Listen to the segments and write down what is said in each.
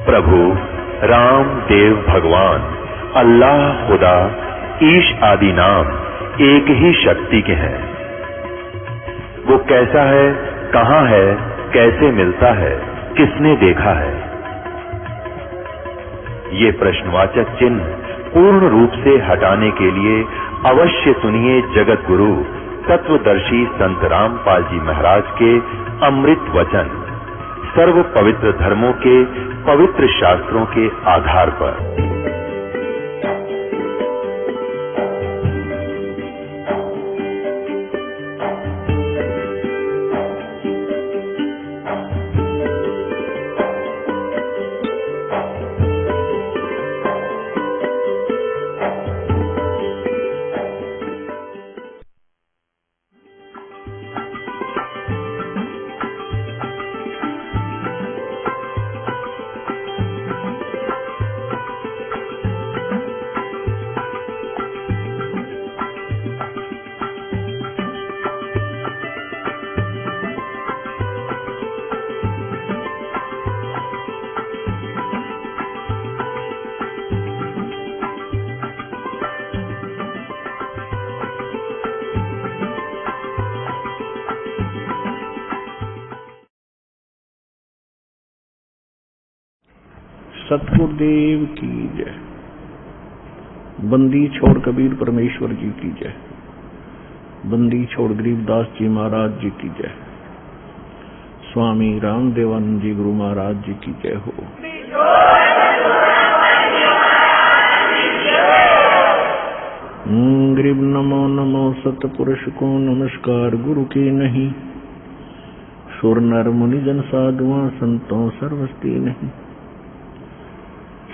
प्रभु राम देव भगवान अल्लाह खुदा ईश आदि नाम एक ही शक्ति के हैं। वो कैसा है, कहां है, कैसे मिलता है, किसने देखा है? ये प्रश्नवाचक चिन्ह पूर्ण रूप से हटाने के लिए अवश्य सुनिए जगत गुरु तत्वदर्शी संत रामपाल जी महाराज के अमृत वचन, सर्व पवित्र धर्मों के पवित्र शास्त्रों के आधार पर। सतगुरुदेव की जय। बंदी छोड़ कबीर परमेश्वर जी की जय। बंदी छोड़ गरीबदास जी महाराज जी की जय। स्वामी रामदेवानंद जी गुरु महाराज जी की जय हो। गरीब नमो नमो सतपुरुष को नमस्कार गुरु की नहीं। सुर नर मुनि जन साधुआं संतों सर्वस्ती नहीं।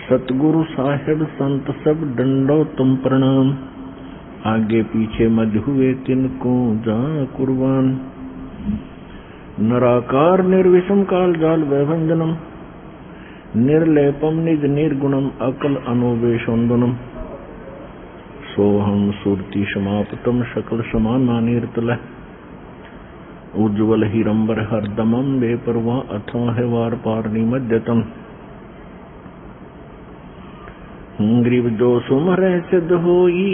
सतगुरु साहिब संत सब डंडो तुम प्रणाम। आगे पीछे मज हुए तिनको जा कुर्बान। नराकार निर्विषम काल जाल वैभंजनम। निर्लेपम निज निर्गुणम अकल अनोवेशोन्दनम। सोहम सुरति समाप्तम सकल समानानिर्तल। उज्ज्वल हिरंबर हरदमम बेपरवाह अथवा है वार पार निमज्जतम। गरीब जो सुमरे सिद्ध होई।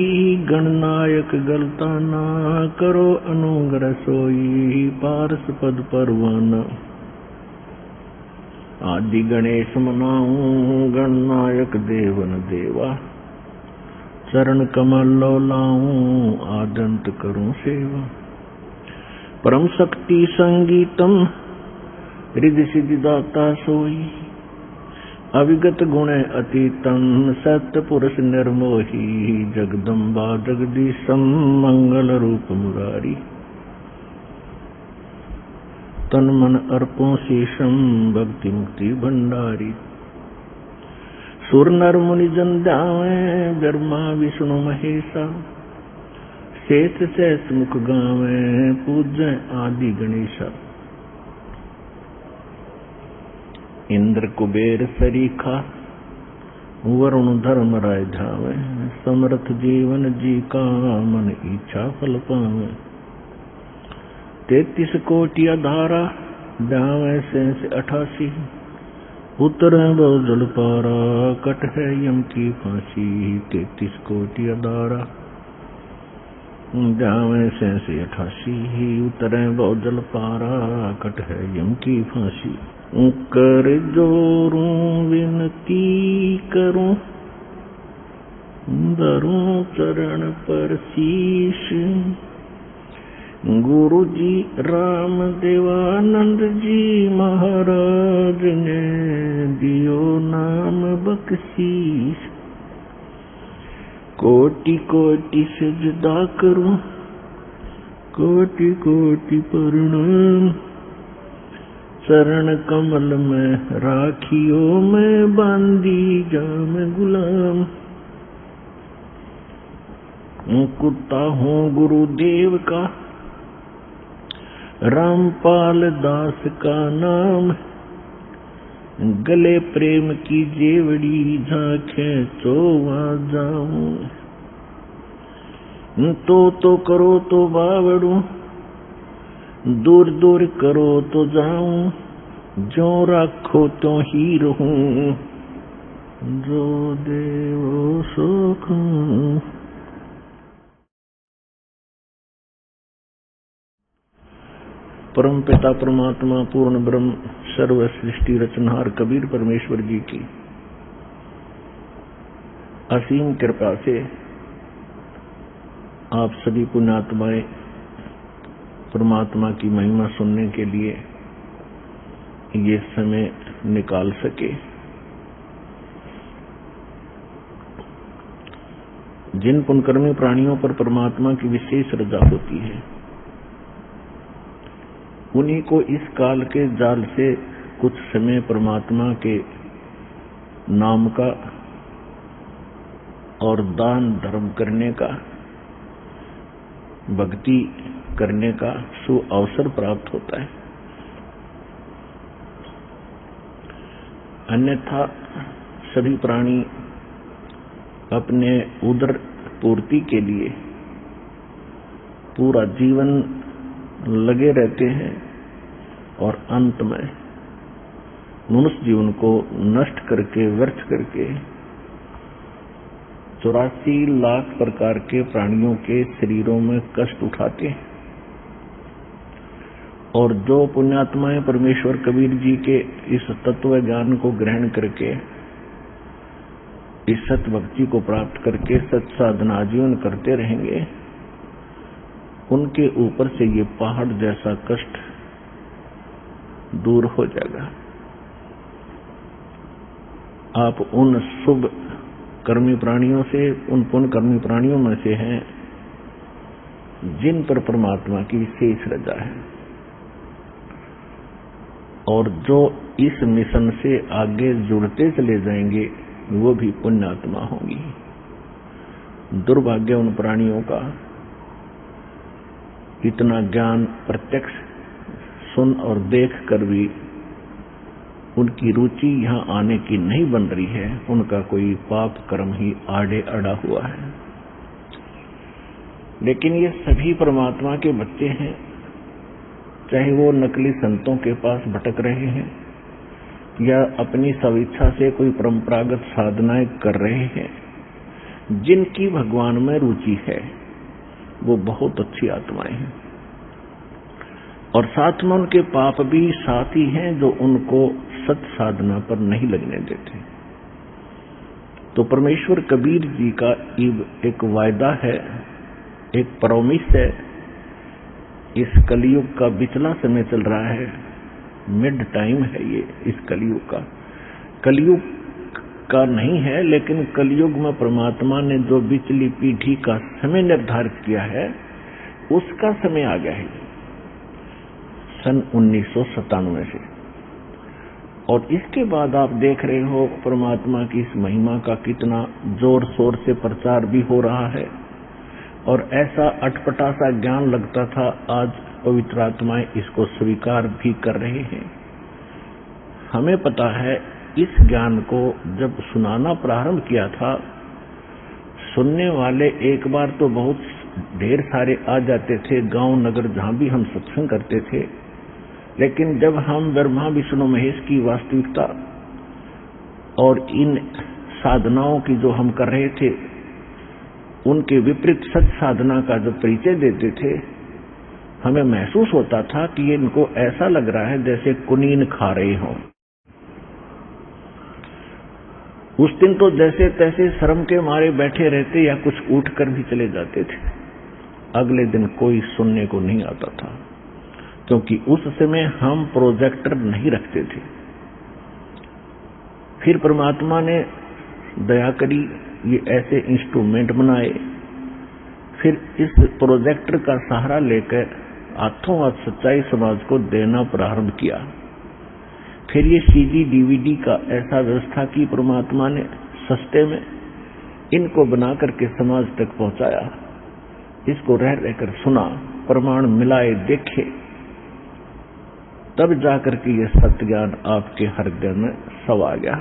गणनायक गलता ना करो अनुग्रह सोई। पारस पद परवाना। आदि गणेश मनाऊं गणनायक देवन देवा। चरण कमल लो लाऊं आदंत करूं सेवा। परम शक्ति संगीतम रिद्धि सिद्धि दाता सोई। अविगत गुण अतीतम सत्य पुरुष निर्मोही। जगदम्बा जगदीशम मंगल रूप मुरारी। तन मन अर्पों शीशम भक्ति मुक्ति भंडारी। सुर नर मुनि जन ध्यावे ब्रह्मा विष्णु महेशा। शेष शेष मुख गावे पूज्य आदि गणेशा। इंद्र कुबेर सरीखा वरुण धर्म राय धावे। समर्थ जीवन जी का मन इच्छा फल पावे। 33 कोटि अधारा ब्यावे शेष 88। उतर जल पारा कट है यम की फांसी। 33 कोटि अधारा ब्यावे शेष 88। उतरे जल पारा कट है यम की फांसी। कर जोरूं विनती करूं धरूं चरण पर शीश। गुरु जी राम देवानंद जी महाराज ने दियो नाम बख्शीश। कोटि कोटि सजदा करूं कोटि कोटि प्रणाम। चरण कमल में राखियो मैं बांधी जाम गुलाम। कुत्ता हूँ गुरुदेव का रामपाल दास का नाम। गले प्रेम की जेवड़ी झांखे चोवा जाऊं। तो करो तो बावड़ू दूर दूर करो तो जाऊं। जो रखो तो ही रहूं, जो देवो सो कहूं। परम पिता परमात्मा पूर्ण ब्रह्म सर्व सृष्टि रचनहार कबीर परमेश्वर जी की असीम कृपा से आप सभी पुण्यात्माएं परमात्मा की महिमा सुनने के लिए ये समय निकाल सके। जिन पुण्यकर्मी प्राणियों पर परमात्मा की विशेष रजा होती है, उन्हीं को इस काल के जाल से कुछ समय परमात्मा के नाम का और दान धर्म करने का, भक्ति करने का सुअवसर प्राप्त होता है। अन्यथा सभी प्राणी अपने उदर पूर्ति के लिए पूरा जीवन लगे रहते हैं और अंत में मनुष्य जीवन को नष्ट करके व्यर्थ करके 84 लाख प्रकार के प्राणियों के शरीरों में कष्ट उठाते हैं। और जो पुण्यात्माएं परमेश्वर कबीर जी के इस तत्व ज्ञान को ग्रहण करके इस सत भक्ति को प्राप्त करके सत साधना आजीवन करते रहेंगे, उनके ऊपर से ये पहाड़ जैसा कष्ट दूर हो जाएगा। आप उन शुभ कर्मी प्राणियों से, उन पुण्य कर्मी प्राणियों में से हैं जिन पर परमात्मा की विशेष रजा है, और जो इस मिशन से आगे जुड़ते चले जाएंगे वो भी पुण्यात्मा होंगी। दुर्भाग्य उन प्राणियों का इतना ज्ञान प्रत्यक्ष सुन और देख कर भी उनकी रुचि यहाँ आने की नहीं बन रही है। उनका कोई पाप कर्म ही आड़े अड़ा हुआ है। लेकिन ये सभी परमात्मा के बच्चे हैं, चाहे वो नकली संतों के पास भटक रहे हैं या अपनी स्वेच्छा से कोई परंपरागत साधनाएं कर रहे हैं। जिनकी भगवान में रुचि है वो बहुत अच्छी आत्माएं हैं, और साथ में उनके पाप भी साथी हैं जो उनको सत साधना पर नहीं लगने देते। तो परमेश्वर कबीर जी का एक वायदा है, एक प्रॉमिस है। इस कलयुग का बिचला समय चल रहा है, मिड टाइम है ये इस कलयुग का। कलयुग का नहीं है, लेकिन कलयुग में परमात्मा ने जो बिचली पीढ़ी का समय निर्धारित किया है उसका समय आ गया है सन 1997 से। और इसके बाद आप देख रहे हो परमात्मा की इस महिमा का कितना जोर शोर से प्रचार भी हो रहा है, और ऐसा अटपटा सा ज्ञान लगता था, आज पवित्र आत्माएं इसको स्वीकार भी कर रहे हैं। हमें पता है इस ज्ञान को जब सुनाना प्रारंभ किया था, सुनने वाले एक बार तो बहुत ढेर सारे आ जाते थे, गांव नगर जहां भी हम सत्संग करते थे। लेकिन जब हम ब्रह्मा विष्णु महेश की वास्तविकता और इन साधनाओं की जो हम कर रहे थे उनके विपरीत सच साधना का जब परिचय देते थे, हमें महसूस होता था कि ये इनको ऐसा लग रहा है जैसे कुनीन खा रहे हों। उस दिन तो जैसे तैसे शर्म के मारे बैठे रहते या कुछ उठकर भी चले जाते थे। अगले दिन कोई सुनने को नहीं आता था, क्योंकि उस समय हम प्रोजेक्टर नहीं रखते थे। फिर परमात्मा ने दया करी, ये ऐसे इंस्ट्रूमेंट बनाए। फिर इस प्रोजेक्टर का सहारा लेकर हाथों हाथ सच्चाई समाज को देना प्रारंभ किया। फिर ये सीडी डीवीडी का ऐसा व्यवस्था की परमात्मा ने सस्ते में, इनको बना करके समाज तक पहुंचाया। इसको रह रहकर सुना, प्रमाण मिलाए देखे, तब जाकर के ये सत्य ज्ञान आपके हृदय में समा गया,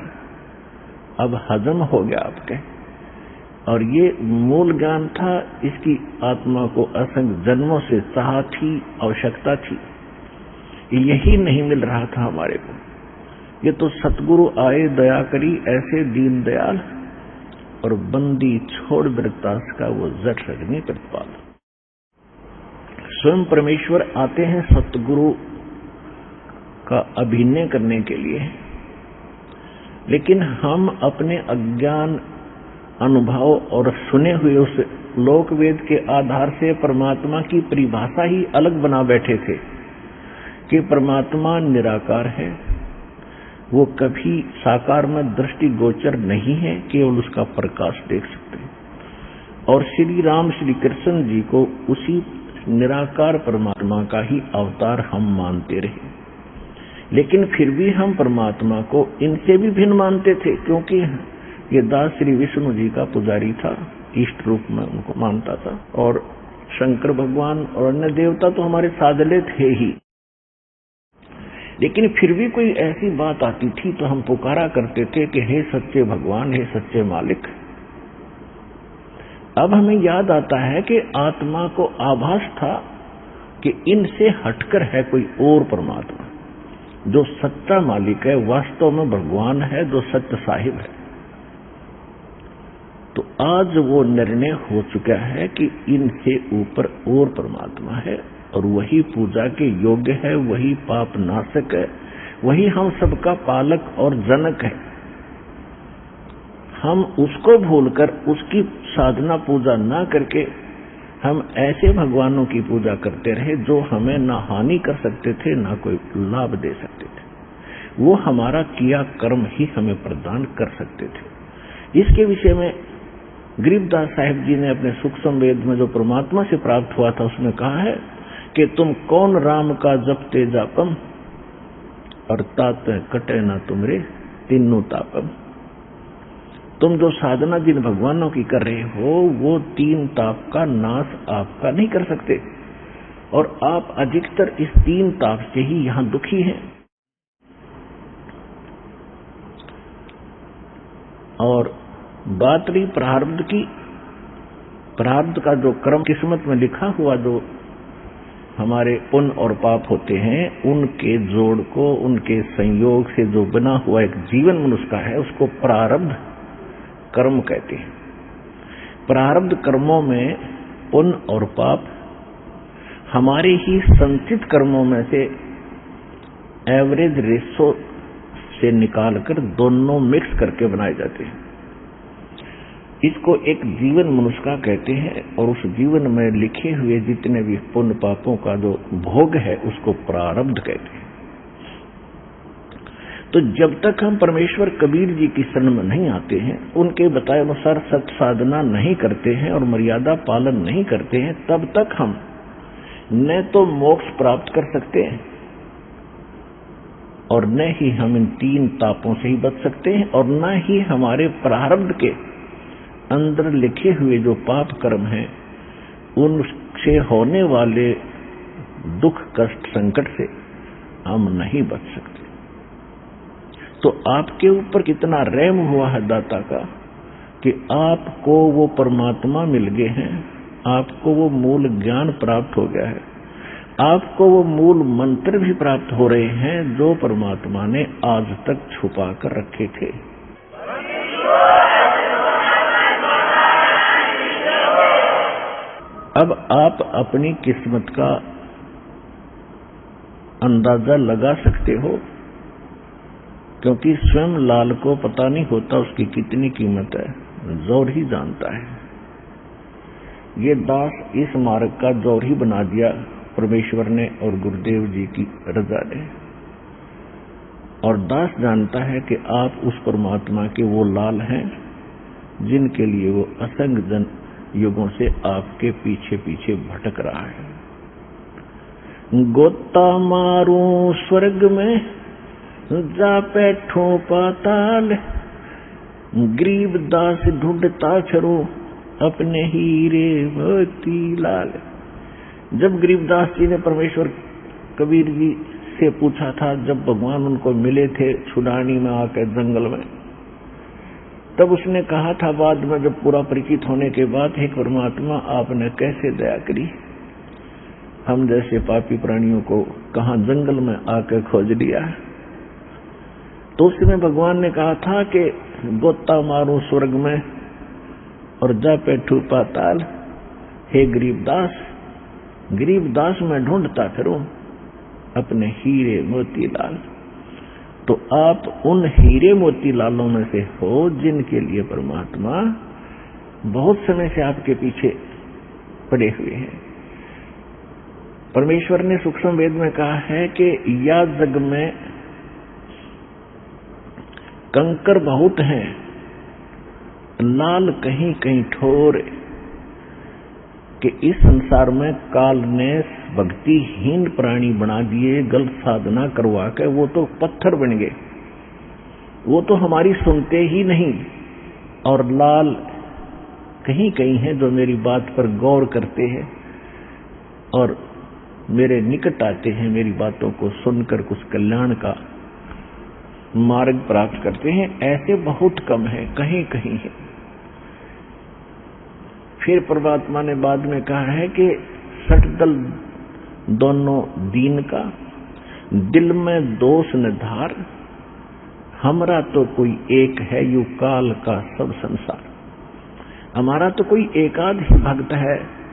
अब हजम हो गया आपके। और ये मूल ज्ञान था, इसकी आत्मा को असंख्य जन्मों से चाह थी, आवश्यकता थी, यही नहीं मिल रहा था हमारे को। ये तो सतगुरु आए दया करी ऐसे दीन दयाल, और बंदी छोड़ वृत्तास का वो जठ रजनी प्रतिपाल। स्वयं परमेश्वर आते हैं सतगुरु का अभिनय करने के लिए, लेकिन हम अपने अज्ञान, अनुभव और सुने हुए उस लोकवेद के आधार से परमात्मा की परिभाषा ही अलग बना बैठे थे कि परमात्मा निराकार है, वो कभी साकार में दृष्टि गोचर नहीं है, केवल उसका प्रकाश देख सकते हैं। और श्री राम श्री कृष्ण जी को उसी निराकार परमात्मा का ही अवतार हम मानते रहे, लेकिन फिर भी हम परमात्मा को इनसे भी भिन्न मानते थे, क्योंकि ये दास श्री विष्णु जी का पुजारी था, इष्ट रूप में उनको मानता था, और शंकर भगवान और अन्य देवता तो हमारे साधले थे ही। लेकिन फिर भी कोई ऐसी बात आती थी तो हम पुकारा करते थे कि हे सच्चे भगवान, हे सच्चे मालिक। अब हमें याद आता है कि आत्मा को आभास था कि इनसे हटकर है कोई और परमात्मा, जो सच्चा मालिक है, वास्तव में भगवान है, जो सत्य साहिब है। तो आज वो निर्णय हो चुका है कि इनसे ऊपर और परमात्मा है, और वही पूजा के योग्य है, वही पाप नाशक है, वही हम सबका पालक और जनक है। हम उसको भूलकर उसकी साधना पूजा ना करके हम ऐसे भगवानों की पूजा करते रहे जो हमें ना हानि कर सकते थे, ना कोई लाभ दे सकते थे। वो हमारा किया कर्म ही हमें प्रदान कर सकते थे। इसके विषय में गरीबदास साहिब जी ने अपने सूक्ष्म वेद में जो परमात्मा से प्राप्त हुआ था उसमें कहा है कि तुम कौन राम का जपते जापम, अर्थात कटे ना तुमरे तीनों तापम। तुम जो साधना जिन भगवानों की कर रहे हो वो तीन ताप का नाश आपका नहीं कर सकते, और आप अधिकतर इस तीन ताप से ही यहां दुखी हैं। और बात रही प्रारब्ध की, प्रारब्ध का जो कर्म किस्मत में लिखा हुआ, जो हमारे पुण्य और पाप होते हैं, उनके जोड़ को, उनके संयोग से जो बना हुआ एक जीवन मनुष्य का है, उसको प्रारब्ध कर्म कहते हैं। प्रारब्ध कर्मों में पुण्य और पाप हमारे ही संचित कर्मों में से एवरेज रेशो से निकालकर दोनों मिक्स करके बनाए जाते हैं। इसको एक जीवन मनुष्य का कहते हैं, और उस जीवन में लिखे हुए जितने भी पुण्य पापों का जो भोग है उसको प्रारब्ध कहते हैं। तो जब तक हम परमेश्वर कबीर जी की शरण में नहीं आते हैं, उनके बताए अनुसार सत्य साधना नहीं करते हैं और मर्यादा पालन नहीं करते हैं, तब तक हम न तो मोक्ष प्राप्त कर सकते हैं और न ही हम इन तीन तापों से ही बच सकते हैं, और न ही हमारे प्रारब्ध के अंदर लिखे हुए जो पाप कर्म हैं उनसे होने वाले दुख कष्ट संकट से हम नहीं बच सकते। तो आपके ऊपर कितना रहम हुआ है दाता का कि आपको वो परमात्मा मिल गए हैं, आपको वो मूल ज्ञान प्राप्त हो गया है, आपको वो मूल मंत्र भी प्राप्त हो रहे हैं जो परमात्मा ने आज तक छुपा कर रखे थे। अब आप अपनी किस्मत का अंदाजा लगा सकते हो, क्योंकि स्वयं लाल को पता नहीं होता उसकी कितनी कीमत है, जोर ही जानता है। ये दास इस मार्ग का जोर ही बना दिया परमेश्वर ने और गुरुदेव जी की रजा ने, और दास जानता है कि आप उस परमात्मा के वो लाल हैं जिनके लिए वो असंख्य जन युगों से आपके पीछे पीछे भटक रहा है। गोता मारू स्वर्ग में जा बैठो पाताल, गरीब दास ढूंढता छरो अपने हीरे मोती लाल। जब गरीबदास जी ने परमेश्वर कबीर जी से पूछा था, जब भगवान उनको मिले थे छुड़ानी में आकर जंगल में, तब उसने कहा था बाद में जब पूरा परिचित होने के बाद, हे परमात्मा आपने कैसे दया करी, हम जैसे पापी प्राणियों को कहां जंगल में आकर खोज लिया। तो उस समय भगवान ने कहा था कि गोता मारूं स्वर्ग में और जा बैठू पाताल। हे गरीबदास मैं ढूंढता फिरूं अपने हीरे मोतीलाल। तो आप उन हीरे मोतीलालों में से हो जिनके लिए परमात्मा बहुत समय से आपके पीछे पड़े हुए हैं। परमेश्वर ने सूक्ष्म वेद में कहा है कि या जग में कंकर बहुत हैं, लाल कहीं कहीं ठोर, कि इस संसार में काल ने भक्तिहीन प्राणी बना दिए, गलत साधना करवा के वो तो पत्थर बन गए, वो तो हमारी सुनते ही नहीं। और लाल कहीं कहीं हैं जो मेरी बात पर गौर करते हैं और मेरे निकट आते हैं, मेरी बातों को सुनकर कुछ कल्याण का मार्ग प्राप्त करते हैं। ऐसे बहुत कम है, कहीं कहीं है। फिर परमात्मा ने बाद में कहा है कि सटदल दोनों दीन का, दिल में दोष न धार, हमरा तो कोई एक है यू काल का सब संसार। हमारा तो कोई एकाध ही भक्त है,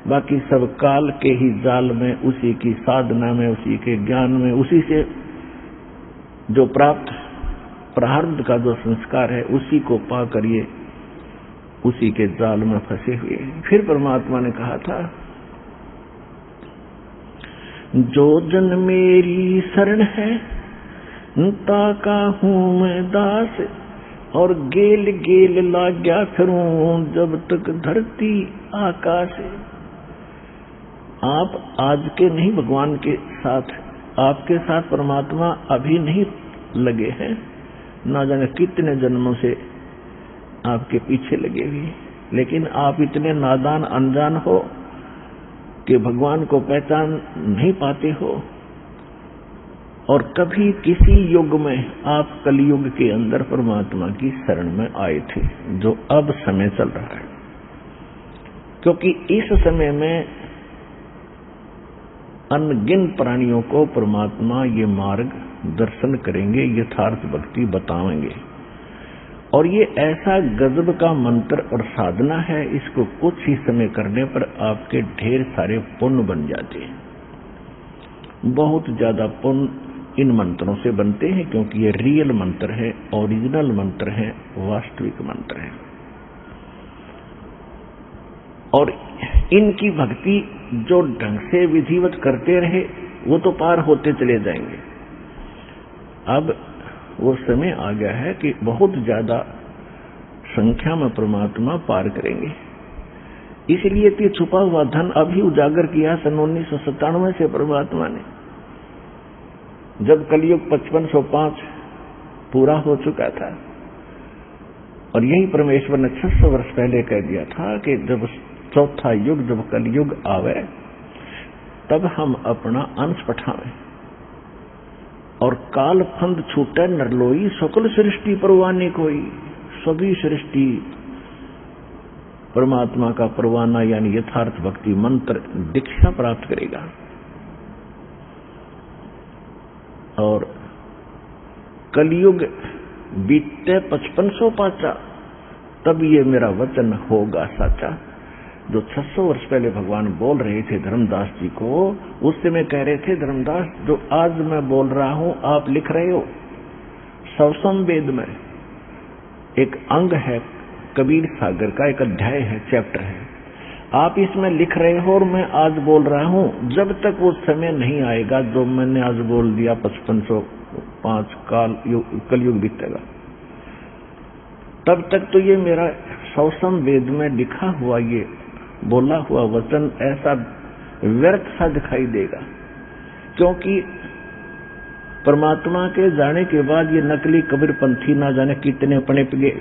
बाकी सब काल के ही जाल में, उसी की साधना में, उसी के ज्ञान में, उसी से जो प्राप्त प्रारब्ध का जो संस्कार है उसी को पा करिए उसी के जाल में फंसे हुए हैं। फिर परमात्मा ने कहा था, जो जन मेरी शरण है ताका हूं मैं दास, और गेल गेल लाग्या फिरूं जब तक धरती आकाश। आप आज के नहीं भगवान के साथ, आपके साथ परमात्मा अभी नहीं लगे हैं, ना जाने कितने जन्मों से आपके पीछे लगे हुए, लेकिन आप इतने नादान अनजान हो कि भगवान को पहचान नहीं पाते हो। और कभी किसी युग में आप कलयुग के अंदर परमात्मा की शरण में आए थे, जो अब समय चल रहा है, क्योंकि इस समय में अनगिन प्राणियों को परमात्मा ये मार्ग दर्शन करेंगे, यथार्थ भक्ति बताएंगे। और ये ऐसा गजब का मंत्र और साधना है, इसको कुछ ही समय करने पर आपके ढेर सारे पुण्य बन जाते हैं। बहुत ज्यादा पुण्य इन मंत्रों से बनते हैं, क्योंकि ये रियल मंत्र है, ओरिजिनल मंत्र है, वास्तविक मंत्र है। और इनकी भक्ति जो ढंग से विधिवत करते रहे वो तो पार होते चले जाएंगे। अब वो समय आ गया है कि बहुत ज्यादा संख्या में परमात्मा पार करेंगे। इसलिए तो छुपा हुआ धन अभी उजागर किया सन 1997 से परमात्मा ने, जब कलयुग 5505 पूरा हो चुका था। और यही परमेश्वर ने 600 वर्ष पहले कह दिया था कि जब चौथा युग, जब कलयुग आवे, तब हम अपना अंश पठावें और काल फंद छूटे नरलोई, सकल सृष्टि परवाने कोई। सभी सृष्टि परमात्मा का परवाना यानी यथार्थ भक्ति मंत्र दीक्षा प्राप्त करेगा। और कलयुग बीते 5505 तब ये मेरा वचन होगा साचा। जो 600 वर्ष पहले भगवान बोल रहे थे धर्मदास जी को, उस समय कह रहे थे, धर्मदास जो आज मैं बोल रहा हूं आप लिख रहे हो, सवसम वेद में एक अंग है, कबीर सागर का एक अध्याय है, चैप्टर है, आप इसमें लिख रहे हो और मैं आज बोल रहा हूं। जब तक वो समय नहीं आएगा जो मैंने आज बोल दिया 5505 कलयुग बीतेगा, तब तक तो ये मेरा सवसम वेद में लिखा हुआ ये बोला हुआ वचन ऐसा व्यर्थ सा दिखाई देगा। क्योंकि परमात्मा के जाने के बाद ये नकली कबीरपंथी ना जाने कितने पनप गए,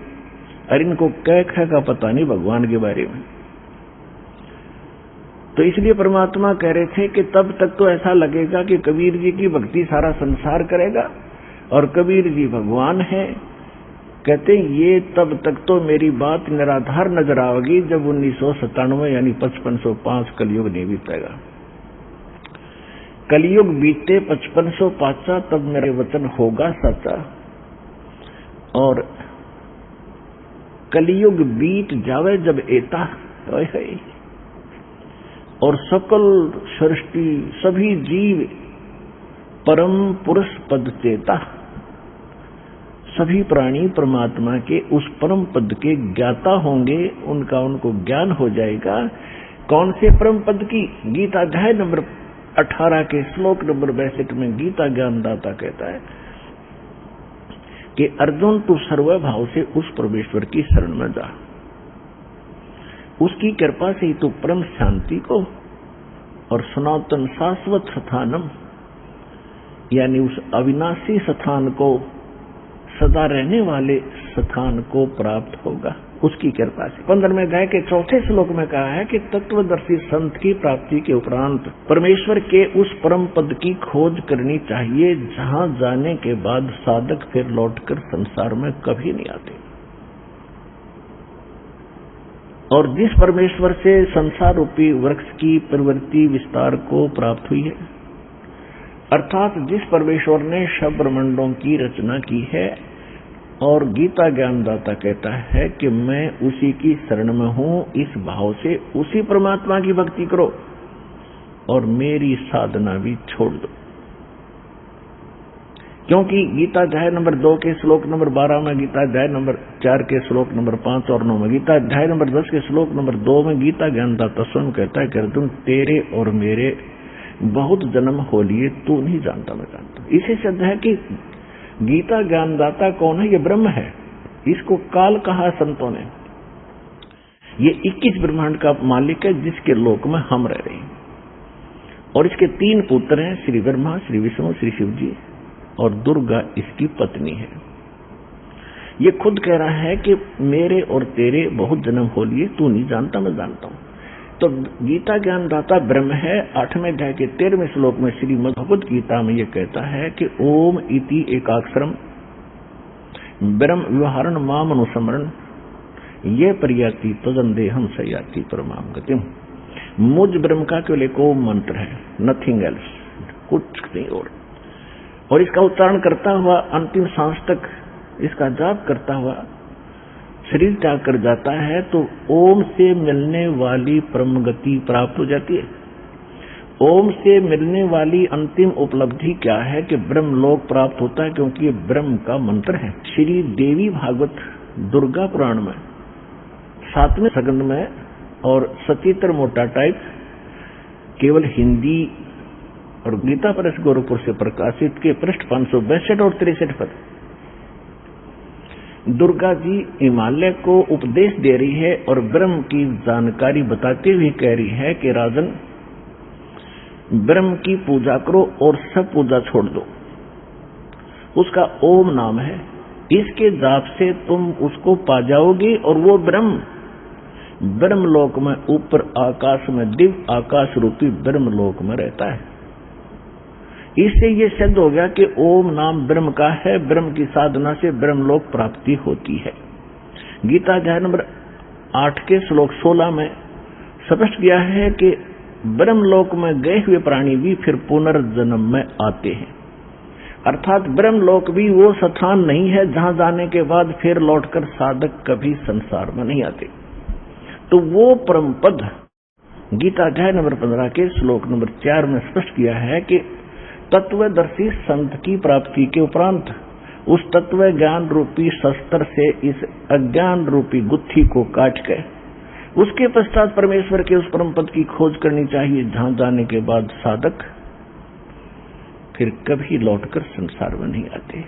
और इनको क्या का पता नहीं भगवान के बारे में। तो इसलिए परमात्मा कह रहे थे कि तब तक तो ऐसा लगेगा कि कबीर जी की भक्ति सारा संसार करेगा और कबीर जी भगवान है। कहते ये तब तक तो मेरी बात निराधार नजर आएगी जब 1997 यानी 5505 कलयुग नहीं बीतेगा। कलयुग बीते 5505 तब मेरे वचन होगा सच्चा। और कलियुग बीत जावे जब एता, और सकल सृष्टि सभी जीव परम पुरुष पद चेता, सभी प्राणी परमात्मा के उस परम पद के ज्ञाता होंगे, उनको ज्ञान हो जाएगा। कौन से परम पद की? गीता अध्याय नंबर 18 के श्लोक नंबर 62 में गीता ज्ञानदाता कहता है कि अर्जुन तू सर्वभाव से उस परमेश्वर की शरण में जा, उसकी कृपा से ही तू परम शांति को और सनातन शाश्वत स्थानम यानी उस अविनाशी स्थान को, सदा रहने वाले स्थान को प्राप्त होगा उसकी कृपा से। 15वें अध्याय के 4थे श्लोक में कहा है कि तत्वदर्शी संत की प्राप्ति के उपरांत परमेश्वर के उस परम पद की खोज करनी चाहिए, जहां जाने के बाद साधक फिर लौटकर संसार में कभी नहीं आते। और जिस परमेश्वर से संसार रूपी वृक्ष की प्रवृत्ति विस्तार को प्राप्त हुई है, अर्थात जिस परमेश्वर ने सब ब्रह्मांडों की रचना की है, और गीता ज्ञानदाता कहता है कि मैं उसी की शरण में हूं, इस भाव से उसी परमात्मा की भक्ति करो और मेरी साधना भी छोड़ दो। क्योंकि गीता अध्याय नंबर 2 के श्लोक नंबर 12 में, गीता अध्याय नंबर 4 के श्लोक नंबर 5 और 9 में, गीता अध्याय नंबर 10 के श्लोक नंबर 2 में गीता ज्ञानदाता स्वयं कहता है कि अर्जुन तेरे और मेरे बहुत जन्म हो लिए, तू नहीं जानता मैं जानता। इसी से है कि गीता ज्ञानदाता कौन है? ये ब्रह्म है। इसको काल कहा संतों ने। ये 21 ब्रह्मांड का मालिक है जिसके लोक में हम रह रहे हैं, और इसके 3 पुत्र हैं, श्री ब्रह्मा, श्री विष्णु, श्री शिव जी, और दुर्गा इसकी पत्नी है। ये खुद कह रहा है कि मेरे और तेरे बहुत जन्म हो लिए, तू नहीं जानता मैं जानता हूं। तो गीता ज्ञानदाता ब्रह्म है। 8वें अध्याय के 13वें श्लोक में श्रीमद् भगवद गीता में यह कहता है कि ओम इति एकाक्षरम ब्रह्म व्यवहारण माम अनुस्मरण ये परियाति तदंदेहम सयाति परमाम गतिम। मुझ ब्रह्म का केवल एक ओम मंत्र है, नथिंग एल्स, कुछ नहीं और इसका उच्चारण करता हुआ अंतिम सांस तक इसका जाप करता हुआ शरीर त्याग कर जाता है तो ओम से मिलने वाली परम गति प्राप्त हो जाती है। ओम से मिलने वाली अंतिम उपलब्धि क्या है कि ब्रह्म लोक प्राप्त होता है, क्योंकि ये ब्रह्म का मंत्र है। श्री देवी भागवत दुर्गा पुराण में 7वें सगंध में और सचित्र मोटा टाइप केवल हिंदी और गीता प्रेस गोरखपुर से प्रकाशित के पृष्ठ 562 और 63 पर दुर्गा जी हिमालय को उपदेश दे रही है और ब्रह्म की जानकारी बताते हुए कह रही है कि राजन, ब्रह्म की पूजा करो और सब पूजा छोड़ दो। उसका ओम नाम है, इसके जाप से तुम उसको पा जाओगे और वो ब्रह्म लोक में ऊपर आकाश में दिव्य आकाश रूपी ब्रह्म लोक में रहता है। इससे ये सिद्ध हो गया कि ओम नाम ब्रह्म का है, ब्रह्म की साधना से ब्रह्मलोक प्राप्ति होती है। गीता अध्याय नंबर 8 के श्लोक 16 में स्पष्ट किया है कि ब्रह्मलोक में गए हुए प्राणी भी फिर पुनर्जन्म में आते हैं, अर्थात ब्रह्मलोक भी वो स्थान नहीं है जहां जाने के बाद फिर लौटकर साधक कभी संसार में नहीं आते। तो वो परम पद गीता अध्याय नंबर 15 के श्लोक नंबर 4 में स्पष्ट किया है कि तत्वदर्शी संत की प्राप्ति के उपरांत उस तत्व ज्ञान रूपी शस्त्र से इस अज्ञान रूपी गुत्थी को काट के उसके पश्चात परमेश्वर के उस परम पद की खोज करनी चाहिए, जहां जाने के बाद साधक फिर कभी लौटकर संसार में नहीं आते।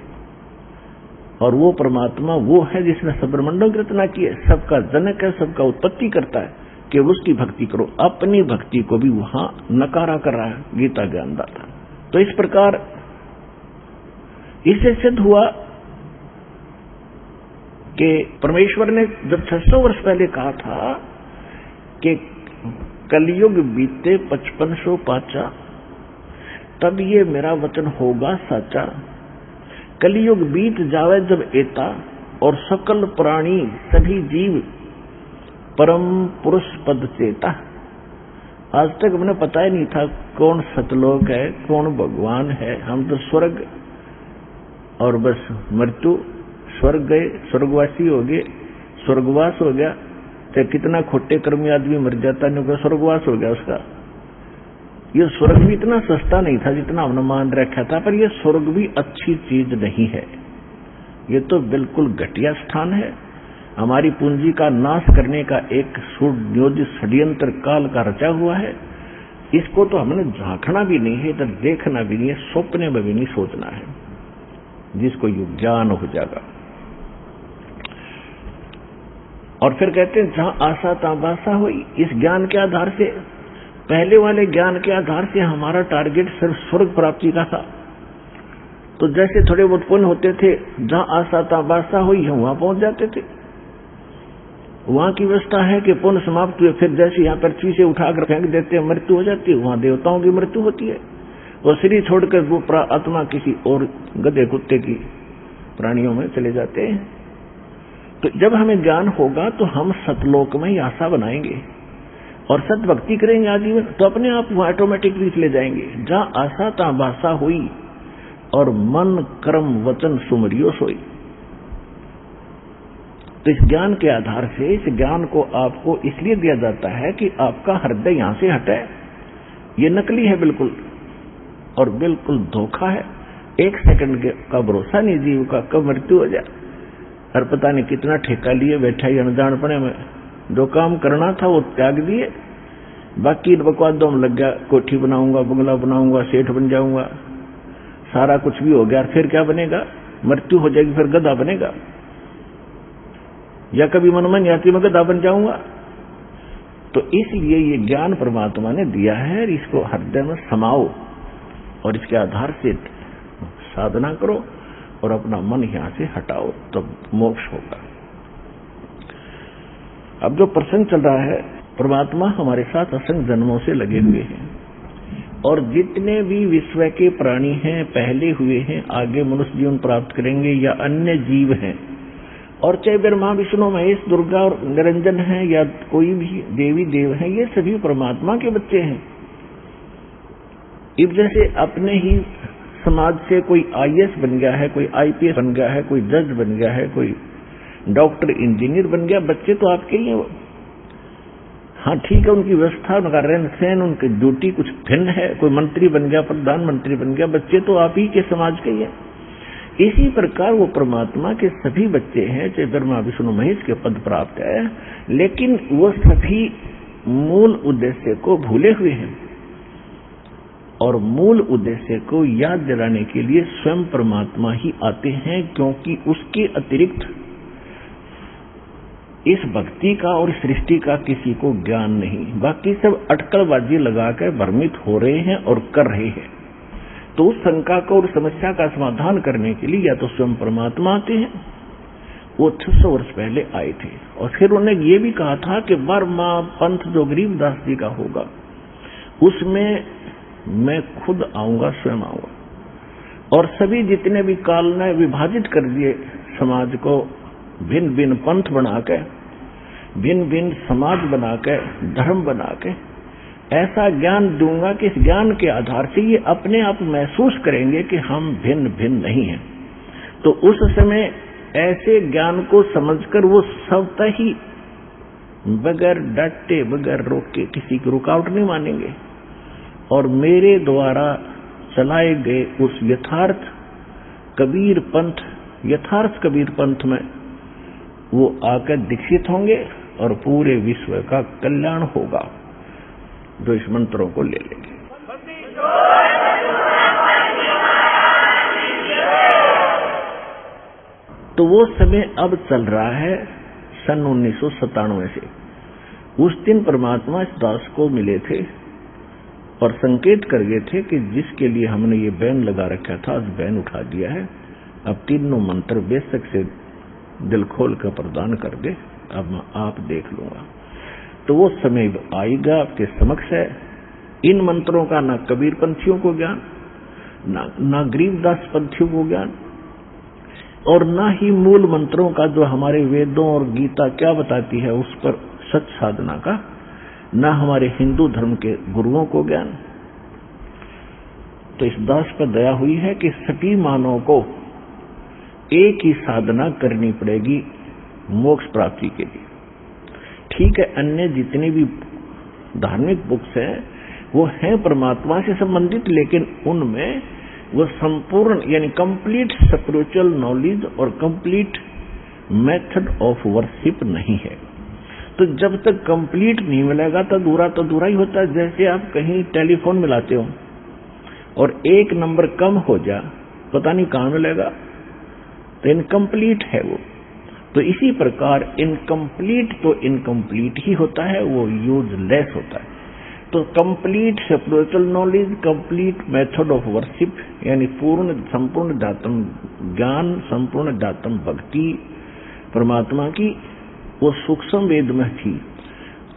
और वो परमात्मा वो है जिसने सब ब्रह्मांडों की रचना की है, सबका जनक है, सबका उत्पत्ति करता है, कि उसकी भक्ति करो। अपनी भक्ति को भी वहां नकारा कर रहा है गीता ज्ञानदाता। तो इस प्रकार इससे सिद्ध हुआ कि परमेश्वर ने जब 600 वर्ष पहले कहा था कि कलयुग बीते 5500 पाचा, तब ये मेरा वचन होगा साचा। कलयुग बीत जावे जब एता, और सकल प्राणी सभी जीव परम पुरुष पद चेता। आज तक हमने पता ही नहीं था कौन सतलोक है, कौन भगवान है। हम तो स्वर्ग और बस मृत्यु स्वर्ग गए, स्वर्गवासी हो गए, स्वर्गवास हो गया, चाहे कितना खोटे कर्मी आदमी मर जाता नहीं होगा, स्वर्गवास हो गया उसका। ये स्वर्ग भी इतना सस्ता नहीं था जितना हमने मान रखा था, पर यह स्वर्ग भी अच्छी चीज नहीं है। ये तो बिल्कुल घटिया स्थान है। हमारी पूंजी का नाश करने का एक सुनियोजित षड्यंत्र काल का रचा हुआ है। इसको तो हमने झांकना भी नहीं है, इधर देखना भी नहीं है, सपने में भी नहीं सोचना है, जिसको ये ज्ञान हो जाएगा। और फिर कहते हैं जहां आशा तहां बासा हुई। इस ज्ञान के आधार से, पहले वाले ज्ञान के आधार से हमारा टारगेट सिर्फ स्वर्ग प्राप्ति का था। तो जैसे थोड़े बहुत पुण्य होते थे, जहां आशा तहां बासा हुई, हम वहां पहुंच जाते थे। वहां की व्यवस्था है कि पुण्य समाप्त हुए, फिर जैसे यहाँ पृथ्वी से उठाकर फेंक देते हैं, मृत्यु हो जाती है, वहां देवताओं की मृत्यु होती है। और शरीर छोड़कर वो आत्मा किसी और गधे कुत्ते की प्राणियों में चले जाते हैं। तो जब हमें ज्ञान होगा तो हम सतलोक में ही आशा बनाएंगे और सत भक्ति करेंगे आजीवन, तो अपने आप वहां ऑटोमेटिकली चले जाएंगे। जहां आशा तहां बासा हुई और मन कर्म वचन सुमरियो सोई। तो इस ज्ञान के आधार से, इस ज्ञान को आपको इसलिए दिया जाता है कि आपका हृदय यहां से हटे। ये नकली है बिल्कुल, और बिल्कुल धोखा है। 1 सेकंड का भरोसा नहीं जीव का, कब मृत्यु हो जाए। और पता नहीं कितना ठेका लिए बैठा ही अनजानपने में, जो काम करना था वो त्याग दिए, बाकी बकवादों में लग गया। कोठी बनाऊंगा, बंगला बनाऊंगा, सेठ बन जाऊंगा, सारा कुछ भी हो गया। फिर क्या बनेगा? मृत्यु हो जाएगी, फिर गधा बनेगा। या कभी मन में यात्री में गधा बन जाऊंगा। तो इसलिए ये ज्ञान परमात्मा ने दिया है, इसको हृदय में समाओ और इसके आधार से साधना करो और अपना मन यहां से हटाओ, तब मोक्ष होगा। अब जो प्रसंग चल रहा है, परमात्मा हमारे साथ असंख्य जन्मों से लगे हुए हैं, और जितने भी विश्व के प्राणी हैं, पहले हुए हैं, आगे मनुष्य जीवन प्राप्त करेंगे या अन्य जीव हैं, और चाहे ब्रह्मा विष्णु महेश दुर्गा और निरंजन है या कोई भी देवी देव हैं, ये सभी परमात्मा के बच्चे हैं। इब जैसे अपने ही समाज से कोई IAS बन गया है, कोई IPS बन गया है, कोई जज बन गया है, कोई डॉक्टर इंजीनियर बन गया, बच्चे तो आपके ही हैं वो। हाँ ठीक है, उनकी व्यवस्था, उनका रहन सहन, उनकी ड्यूटी कुछ भिन्न है। कोई मंत्री बन गया, प्रधानमंत्री बन गया, बच्चे तो आप ही के समाज के ही हैं। इसी प्रकार वो परमात्मा के सभी बच्चे हैं, चाहे ब्रह्मा विष्णु महेश के पद प्राप्त है, लेकिन वो सभी मूल उद्देश्य को भूले हुए हैं। और मूल उद्देश्य को याद दिलाने के लिए स्वयं परमात्मा ही आते हैं, क्योंकि उसके अतिरिक्त इस भक्ति का और सृष्टि का किसी को ज्ञान नहीं। बाकी सब अटकलबाजी लगाकर भ्रमित हो रहे हैं और कर रहे हैं। तो उस शंका को और समस्या का समाधान करने के लिए या तो स्वयं परमात्मा आते हैं, वो 600 वर्ष पहले आए थे, और फिर उन्होंने ये भी कहा था कि बर्मा पंथ जो गरीबदास जी का होगा उसमें मैं खुद आऊंगा, स्वयं आऊंगा। और सभी जितने भी काल ने विभाजित कर दिए समाज को, भिन्न भिन्न पंथ बना के, भिन्न भिन्न समाज बना के, धर्म बना के, ऐसा ज्ञान दूंगा कि इस ज्ञान के आधार से ये अपने आप महसूस करेंगे कि हम भिन्न भिन्न नहीं हैं। तो उस समय ऐसे ज्ञान को समझकर वो स्वतः ही बगैर डटे, बगैर रोके, किसी की रुकावट नहीं मानेंगे, और मेरे द्वारा चलाए गए उस यथार्थ कबीर पंथ, यथार्थ कबीर पंथ में वो आकर दीक्षित होंगे और पूरे विश्व का कल्याण होगा, जो इस मंत्रों को ले लेंगे। तो वो समय अब चल रहा है सन 1997 से। उस दिन परमात्मा इस दास को मिले थे और संकेत कर गए थे कि जिसके लिए हमने ये बैन लगा रखा था, आज बैन उठा दिया है। अब तीनों मंत्र बेशक से दिल खोल कर प्रदान कर दे, अब मैं आप देख लूंगा। तो वो समय आएगा, आपके समक्ष है। इन मंत्रों का ना कबीर पंथियों को ज्ञान, ना गरीबदास पंथियों को ज्ञान, और ना ही मूल मंत्रों का जो हमारे वेदों और गीता क्या बताती है उस पर सच साधना का, ना हमारे हिंदू धर्म के गुरुओं को ज्ञान। तो इस दास पर दया हुई है कि सभी मानवों को एक ही साधना करनी पड़ेगी मोक्ष प्राप्ति के लिए। ठीक है, अन्य जितने भी धार्मिक बुक्स हैं वो हैं परमात्मा से संबंधित, लेकिन उनमें वो संपूर्ण यानी कंप्लीट स्पिरिचुअल नॉलेज और कंप्लीट मेथड ऑफ वर्शिप नहीं है। तो जब तक कंप्लीट नहीं मिलेगा तो अधूरा ही होता है। जैसे आप कहीं टेलीफोन मिलाते हो और एक नंबर कम हो जा, पता नहीं कहां मिलेगा, तो इनकम्प्लीट है वो। तो इसी प्रकार इनकम्प्लीट तो इनकम्प्लीट ही होता है, वो यूजलेस होता है। तो complete spiritual knowledge, complete method of worship यानी संपूर्ण जातम ज्ञान, संपूर्ण जातम भक्ति परमात्मा की वो सूक्ष्म वेद में थी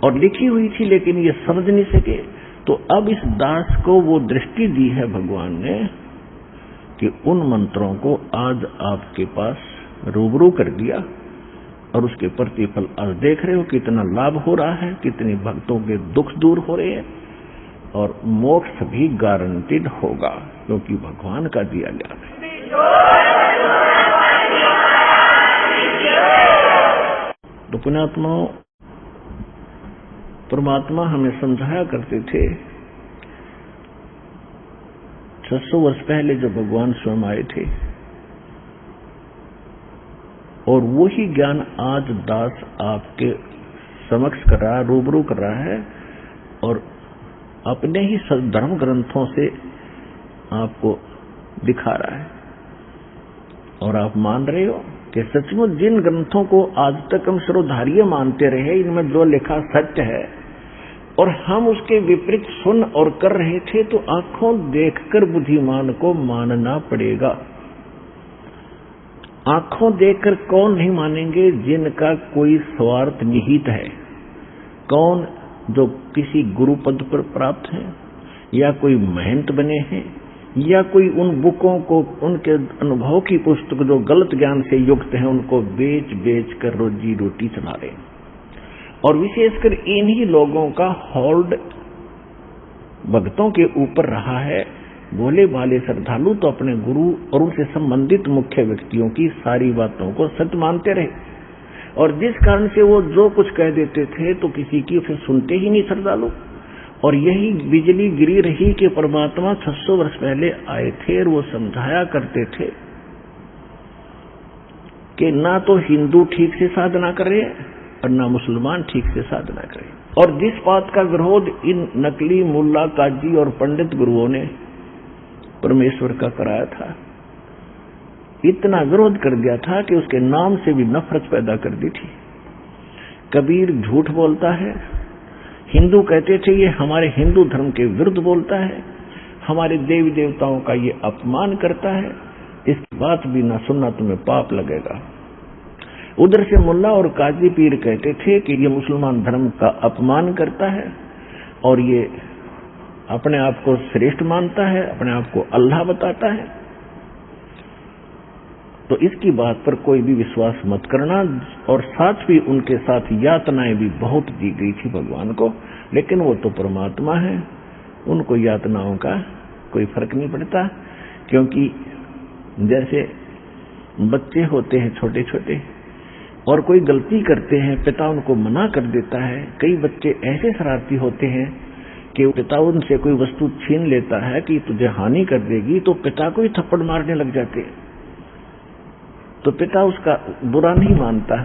और लिखी हुई थी, लेकिन ये समझ नहीं सके। तो अब इस दास को वो दृष्टि दी है भगवान ने कि उन मंत्रों को आज आपके पास रूबरू कर दिया और उसके प्रतिफल आज देख रहे हो कितना लाभ हो रहा है, कितने भक्तों के दुख दूर हो रहे हैं और मोक्ष भी गारंटीड होगा क्योंकि भगवान का दिया ज्ञान है। तो पुण्यात्माओं, परमात्मा हमें समझाया करते थे 600 वर्ष पहले जब भगवान स्वयं आए थे, और वही ज्ञान आज दास आपके समक्ष कर रहा है, रूबरू कर रहा है और अपने ही धर्म ग्रंथों से आपको दिखा रहा है। और आप मान रहे हो कि सचमुच जिन ग्रंथों को आज तक हम सर्वधार्य मानते रहे, इनमें जो लिखा सत्य है और हम उसके विपरीत सुन और कर रहे थे, तो आंखों देखकर बुद्धिमान को मानना पड़ेगा। आंखों देखकर कौन नहीं मानेंगे? जिनका कोई स्वार्थ निहित है। कौन? जो किसी गुरु पद पर प्राप्त है या कोई महंत बने हैं या कोई उन बुकों को, उनके अनुभव की पुस्तक जो गलत ज्ञान से युक्त है, उनको बेच बेच कर रोजी रोटी चला रहे हैं। और विशेषकर इन्हीं लोगों का होल्ड भक्तों के ऊपर रहा है। भोले भाले श्रद्धालु तो अपने गुरु और उनसे संबंधित मुख्य व्यक्तियों की सारी बातों को सत्य मानते रहे, और जिस कारण से वो जो कुछ कह देते थे तो किसी की फिर सुनते ही नहीं श्रद्धालु। और यही बिजली गिरी रही कि परमात्मा 600 वर्ष पहले आए थे और वो समझाया करते थे कि ना तो हिंदू ठीक से साधना करे और ना मुसलमान ठीक से साधना करे। और जिस बात का विरोध इन नकली मुल्ला काजी और पंडित गुरुओं ने परमेश्वर का कराया था, इतना विरोध कर दिया था कि उसके नाम से भी नफरत पैदा कर दी थी। कबीर झूठ बोलता है, हिंदू कहते थे ये हमारे हिंदू धर्म के विरुद्ध बोलता है, हमारे देवी देवताओं का ये अपमान करता है, इसकी बात भी ना सुनना तुम्हें पाप लगेगा। उधर से मुल्ला और काजी पीर कहते थे कि ये मुसलमान धर्म का अपमान करता है और ये अपने आप को श्रेष्ठ मानता है, अपने आप को अल्लाह बताता है। तो इसकी बात पर कोई भी विश्वास मत करना। और साथ भी उनके साथ यातनाएं भी बहुत दी गई थी भगवान को, लेकिन वो तो परमात्मा है, उनको यातनाओं का कोई फर्क नहीं पड़ता। क्योंकि जैसे बच्चे होते हैं छोटे छोटे और कोई गलती करते हैं, पिता उनको मना कर देता है। कई बच्चे ऐसे शरारती होते हैं कि पिता उनसे कोई वस्तु छीन लेता है कि तुझे हानि कर देगी, तो पिता को ही थप्पड़ मारने लग जाते हैं। तो पिता उसका बुरा नहीं मानता,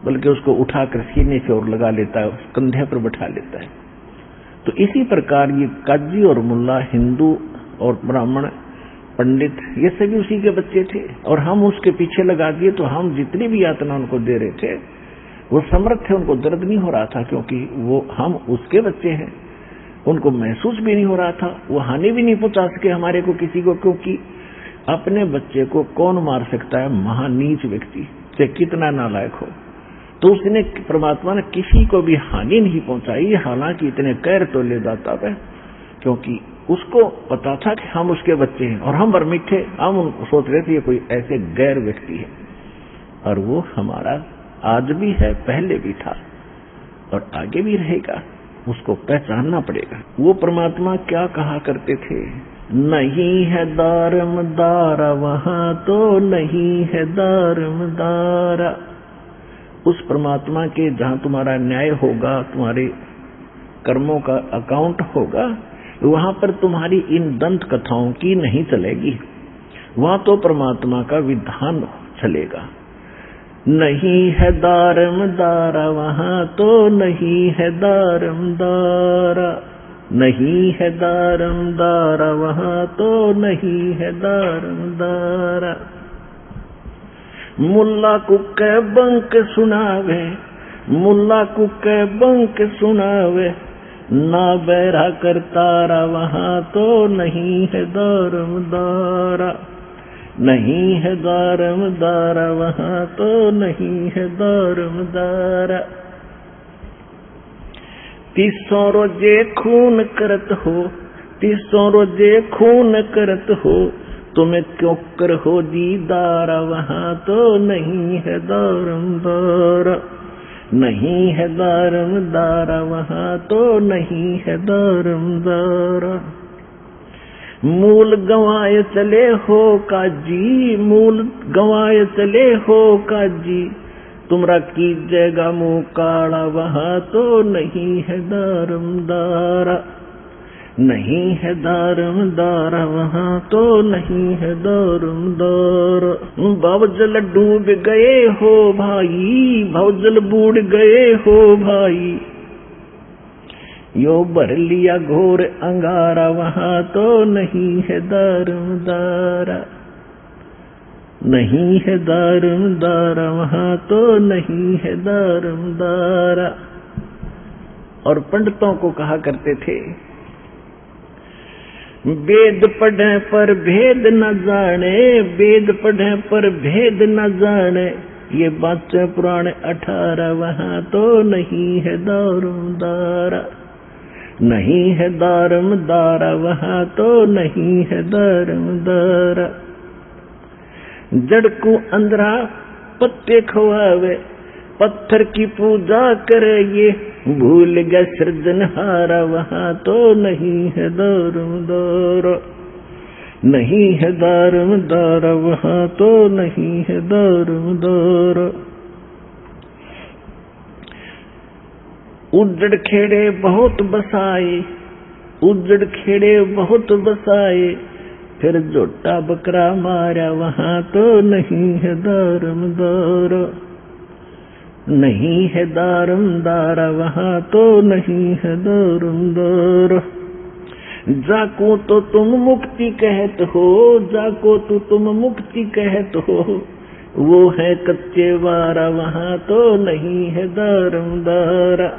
बल्कि उसको उठाकर सीने से और लगा लेता है, उस कंधे पर बैठा लेता है। तो इसी प्रकार ये काजी और मुल्ला, हिंदू और ब्राह्मण, पंडित, ये सभी उसी के बच्चे थे और हम उसके पीछे लगा दिए। तो हम जितनी भी यातना उनको दे रहे थे वो समर्थ थे, उनको दर्द नहीं हो रहा था क्योंकि वो हम उसके बच्चे हैं। उनको महसूस भी नहीं हो रहा था, वो हानि भी नहीं पहुंचा सके हमारे को किसी को, क्योंकि अपने बच्चे को कौन मार सकता है? महानीच व्यक्ति, चाहे कितना नालायक हो। तो उसने, परमात्मा ने किसी को भी हानि नहीं पहुंचाई, हालांकि इतने कहर तो ले जाता है, क्योंकि उसको पता था कि हम उसके बच्चे हैं और हम बर्मिक थे। हम सोच रहे थे ये कोई ऐसे गैर व्यक्ति है, और वो हमारा आज भी है, पहले भी था और आगे भी रहेगा। उसको पहचानना पड़ेगा। वो परमात्मा क्या कहा करते थे? नहीं है दारमदारा वहां तो नहीं है दारमदारा। उस परमात्मा के जहां तुम्हारा न्याय होगा, तुम्हारे कर्मों का अकाउंट होगा, वहां पर तुम्हारी इन दंत कथाओं की नहीं चलेगी। वहां तो परमात्मा का विधान चलेगा। नहीं है दारमदारा वहां तो नहीं है दारमदारा। नहीं है दारमदारा वहां तो नहीं है दारमदारा। मुल्ला कुके बंक सुनावे, मुल्ला कुके बंक सुनावे, ना बैरा करतारा वहां तो नहीं है दारमदारा। नहीं है दारमदारा वहां तो नहीं है दारमदारा। 300 रोजे खून करत हो, 300 रोजे खून करत हो, तुम्हें क्यों कर हो दीदारा वहां तो नहीं है दारमदारा। नहीं है दारमदारा वहां तो नहीं है दारमदारा। मूल गंवाए चले हो काजी, मूल गंवाए चले हो काजी, तुमरा कीजिएगा मुंह काला वहां तो नहीं है दारमदारा। नहीं है दारमदारा वहां तो नहीं है दारमदारा। भवजल डूब गए हो भाई, भवजल बूढ़ गए हो भाई, यो भर लिया घोर अंगारा वहां तो नहीं है दारमदारा। नहीं है दारमदारा वहां तो नहीं है दारमदारा। और पंडितों को कहा करते थे, वेद पढ़े पर भेद न जाने, वेद पढ़े पर भेद न जाने, ये बातें पुराने 18 वहां तो नहीं है दारमदारा। नहीं है दारमदारा वहां तो नहीं है दारमदारा। जड़ को अंधरा पत्ते खवावे, पत्थर की पूजा करे, ये भूल गए सृजनहारा वहां तो नहीं है दारमदारा। नहीं है दारमदारा वहां तो नहीं है दारमदारा। उजड़ खेड़े बहुत बसाए, उजड़ खेड़े बहुत बसाए, फिर जोटा बकरा मारा वहां तो नहीं है दारमदारा। नहीं है दारमदारा वहां तो नहीं है दारमदारा। जाको तो तुम मुक्ति कहत हो, जाको तो तुम मुक्ति कहत हो, वो है कच्चे वारा वहां तो नहीं है दारमदारा।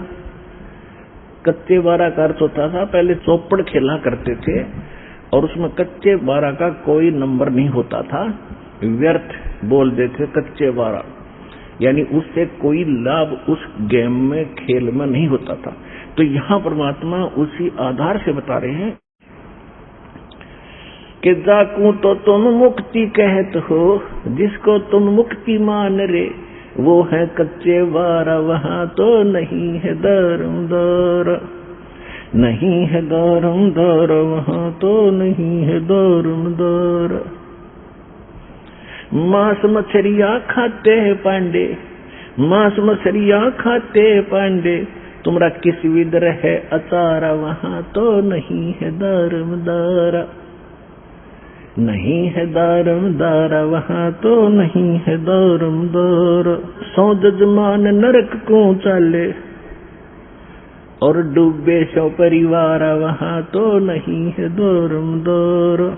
कच्चे बारा का अर्थ होता था, पहले चौपड़ खेला करते थे और उसमें कच्चे बारा का कोई नंबर नहीं होता था, व्यर्थ बोल देते कच्चे बारा, यानी उससे कोई लाभ उस गेम में, खेल में नहीं होता था। तो यहाँ परमात्मा उसी आधार से बता रहे हैं कि जाकू तो तुम मुक्ति कहत हो, जिसको तुम मुक्ति मान रे, वो है कच्चे बारा वहां तो नहीं है दारमदारा। नहीं है दारमदारा वहां तो नहीं है दारमदारा। मांस मछलियां खाते हैं पांडे, मांस मछलियां खाते पांडे, तुमरा किस विदर है अचारा वहां तो नहीं है दारमदारा। नहीं है दारमदारा वहां तो नहीं है दारमदारा। 100 जजमान नरक को चाले और डूबे 100 परिवार वहां तो नहीं है दारमदारा।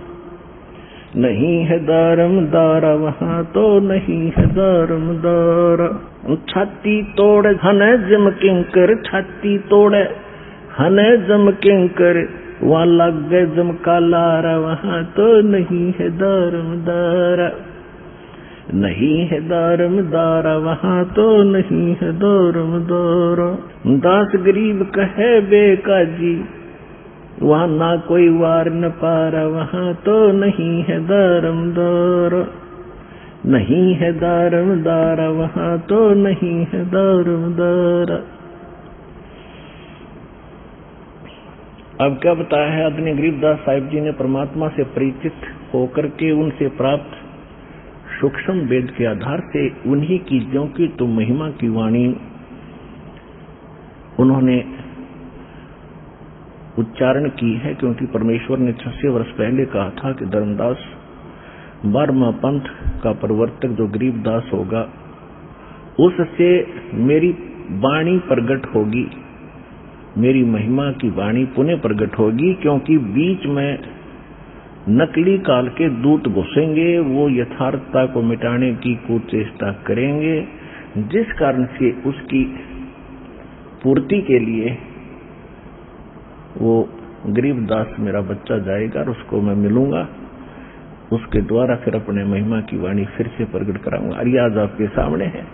नहीं है दारमदारा वहां तो नहीं है दारमदारा। छाती तोड़ हने जम किंकर, छाती तोड़े हने जम किंकर, वहां लग गए जमका लारा वहां तो नहीं है दारमदारा। नहीं है दारमदारा वहां तो नहीं है दारमदारा। दास गरीब कहे बेकाजी, वहां ना कोई वार न पारा वहां तो नहीं है दारमदारा। नहीं है दारमदारा वहां तो नहीं है दारमदारा। अब क्या बताया है आदरणीय गरीबदास साहिब जी ने, परमात्मा से परिचित होकर के उनसे प्राप्त सूक्ष्म वेद के आधार से उन्हीं चीजों की तो महिमा की वाणी उन्होंने उच्चारण की है, क्योंकि परमेश्वर ने 600 वर्ष पहले कहा था कि धर्मदास 12वां पंथ का प्रवर्तक जो गरीबदास होगा उससे मेरी वाणी प्रकट होगी, मेरी महिमा की वाणी पुनः प्रकट होगी, क्योंकि बीच में नकली काल के दूत घुसेंगे, वो यथार्थता को मिटाने की कुचेष्टा करेंगे, जिस कारण से उसकी पूर्ति के लिए वो गरीबदास मेरा बच्चा जाएगा और उसको मैं मिलूंगा, उसके द्वारा फिर अपने महिमा की वाणी फिर से प्रकट कराऊंगा। और ये आज आपके सामने है।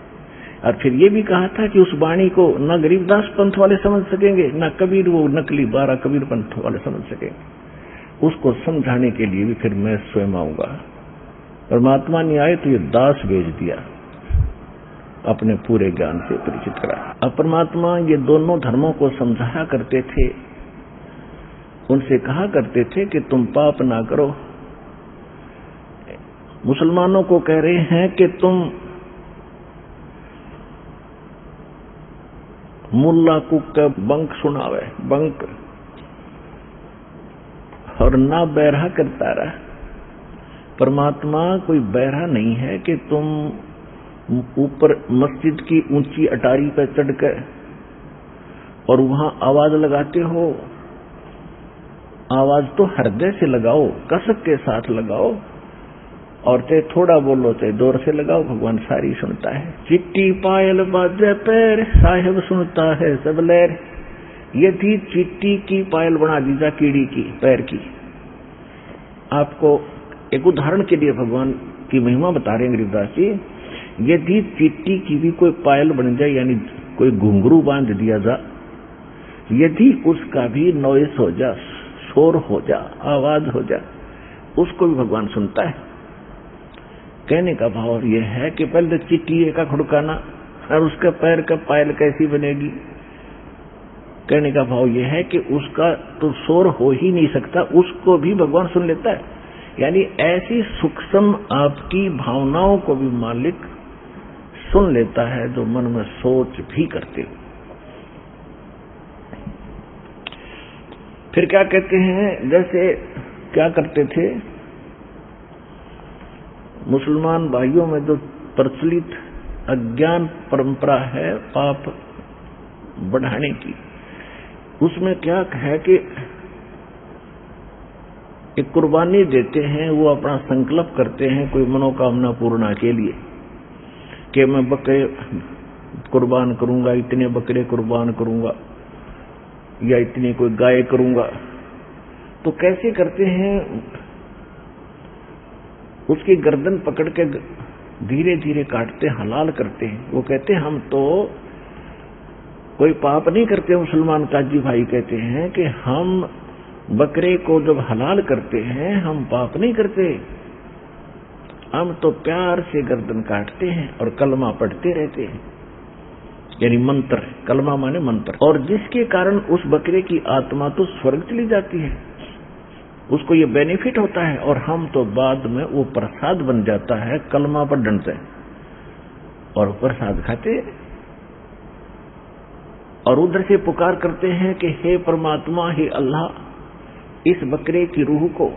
और फिर ये भी कहा था कि उस वाणी को न गरीबदास पंथ वाले समझ सकेंगे, न कबीर वो नकली 12 कबीर पंथ वाले समझ सकेंगे। उसको समझाने के लिए भी फिर मैं स्वयं आऊंगा। परमात्मा ने आए तो ये दास भेज दिया, अपने पूरे ज्ञान से परिचित कराया। अब परमात्मा ये दोनों धर्मों को समझाया करते थे, उनसे कहा करते थे कि तुम पाप ना करो। मुसलमानों को कह रहे हैं कि तुम मुल्ला कुक का बंक सुनावे, बंक, और ना बैरहा करता रहा। परमात्मा कोई बैरहा नहीं है कि तुम ऊपर मस्जिद की ऊंची अटारी पर चढ़कर और वहां आवाज लगाते हो। आवाज तो हृदय से लगाओ, कसक के साथ लगाओ, और चाहे थोड़ा बोलो चाहे जोर से लगाओ, भगवान सारी सुनता है। चिट्टी पायल बाजे पैर, साहेब सुनता है सब लहर। यदि चिट्टी की पायल बना दी जा कीड़ी की पैर की, आपको एक उदाहरण के लिए भगवान की महिमा बता रहे हैं गरीबदास जी। यदि चिट्टी की भी कोई पायल बन जाए, यानी कोई घुंघरू बांध दिया जा, यदि उसका भी नॉइस हो जा, शोर हो जा, आवाज हो जा, उसको भी भगवान सुनता है। कहने का भाव यह है कि पहले चिट्टी का खुड़काना और उसके पैर का पायल कैसी बनेगी। कहने का भाव यह है कि उसका तो शोर हो ही नहीं सकता, उसको भी भगवान सुन लेता है। यानी ऐसी सूक्ष्म आपकी भावनाओं को भी मालिक सुन लेता है, जो मन में सोच भी करते हो। फिर क्या कहते हैं, जैसे क्या करते थे मुसलमान भाइयों में जो प्रचलित अज्ञान परंपरा है पाप बढ़ाने की, उसमें क्या है कि एक कुर्बानी देते हैं, वो अपना संकल्प करते हैं कोई मनोकामना पूर्णा के लिए कि मैं बकरे कुर्बान करूंगा, इतने बकरे कुर्बान करूंगा, या इतनी कोई गाय करूंगा। तो कैसे करते हैं, उसकी गर्दन पकड़ के धीरे धीरे काटते, हलाल करते हैं। वो कहते हैं हम तो कोई पाप नहीं करते। मुसलमान काजी भाई कहते हैं कि हम बकरे को जब हलाल करते हैं हम पाप नहीं करते, हम तो प्यार से गर्दन काटते हैं और कलमा पढ़ते रहते हैं, यानी मंत्र, कलमा माने मंत्र, और जिसके कारण उस बकरे की आत्मा तो स्वर्ग चली जाती है, उसको ये बेनिफिट होता है, और हम तो बाद में वो प्रसाद बन जाता है कलमा पढ़ने से, और प्रसाद खाते और उधर से पुकार करते हैं कि हे परमात्मा, हे अल्लाह, इस बकरे की रूह को,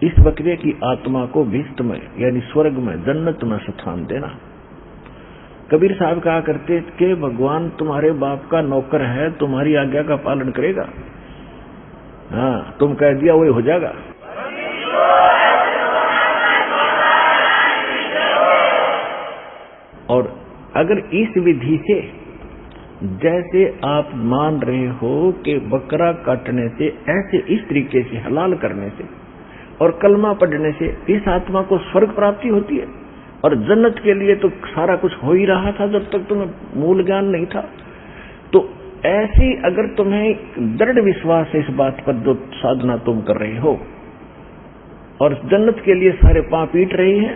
इस बकरे की आत्मा को भिष्ट में यानी स्वर्ग में, जन्नत में स्थान देना। कबीर साहब कहा करते कि भगवान तुम्हारे बाप का नौकर है, तुम्हारी आज्ञा का पालन करेगा। हाँ, तुम कह दिया वही हो जाएगा। और अगर इस विधि से जैसे आप मान रहे हो कि बकरा काटने से, ऐसे इस तरीके से हलाल करने से और कलमा पढ़ने से इस आत्मा को स्वर्ग प्राप्ति होती है, और जन्नत के लिए तो सारा कुछ हो ही रहा था जब तक तुम्हें मूल ज्ञान नहीं था। तो ऐसी अगर तुम्हें दृढ़ विश्वास है इस बात पर, जो साधना तुम कर रहे हो और जन्नत के लिए सारे पांव पीट रही हैं,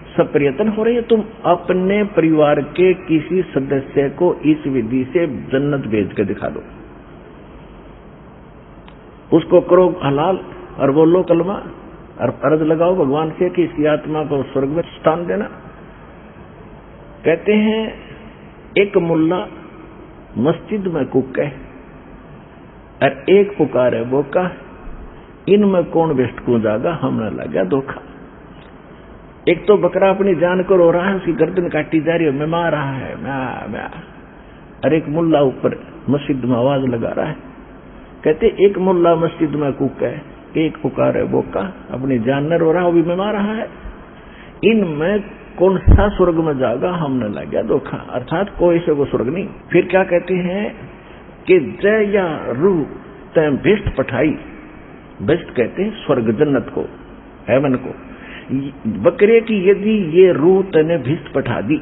सब प्रयत्न हो रही है, तुम अपने परिवार के किसी सदस्य को इस विधि से जन्नत भेज के दिखा दो। उसको करो हलाल और बोलो कलमा और अर्ज लगाओ भगवान से कि इसी आत्मा को स्वर्ग में स्थान देना। कहते हैं एक मुल्ला मस्जिद में कुके और एक पुकारे बोका, इनमें कौन बेस्ट को जागा, हमने लगा धोखा। एक तो बकरा अपनी जान को रो रहा है, उसकी गर्दन काटी जा रही है, मैं मार रहा है मैं। और एक मुल्ला ऊपर मस्जिद में आवाज लगा रहा है। कहते एक मुल्ला मस्जिद में कुक है, एक पुकार है बोका, अपनी जान न रो रहा, वो भी मैं मार रहा है। इनमें कौन सा स्वर्ग में जागा, हमने लगा धोखा। अर्थात कोई से वो स्वर्ग नहीं। फिर क्या कहते हैं कि जय या रूह तय भिष्ट पठाई, भिष्ट कहते हैं स्वर्ग जन्नत को, हेवन को। बकरे की यदि ये रूह तने भिष्ट पठा दी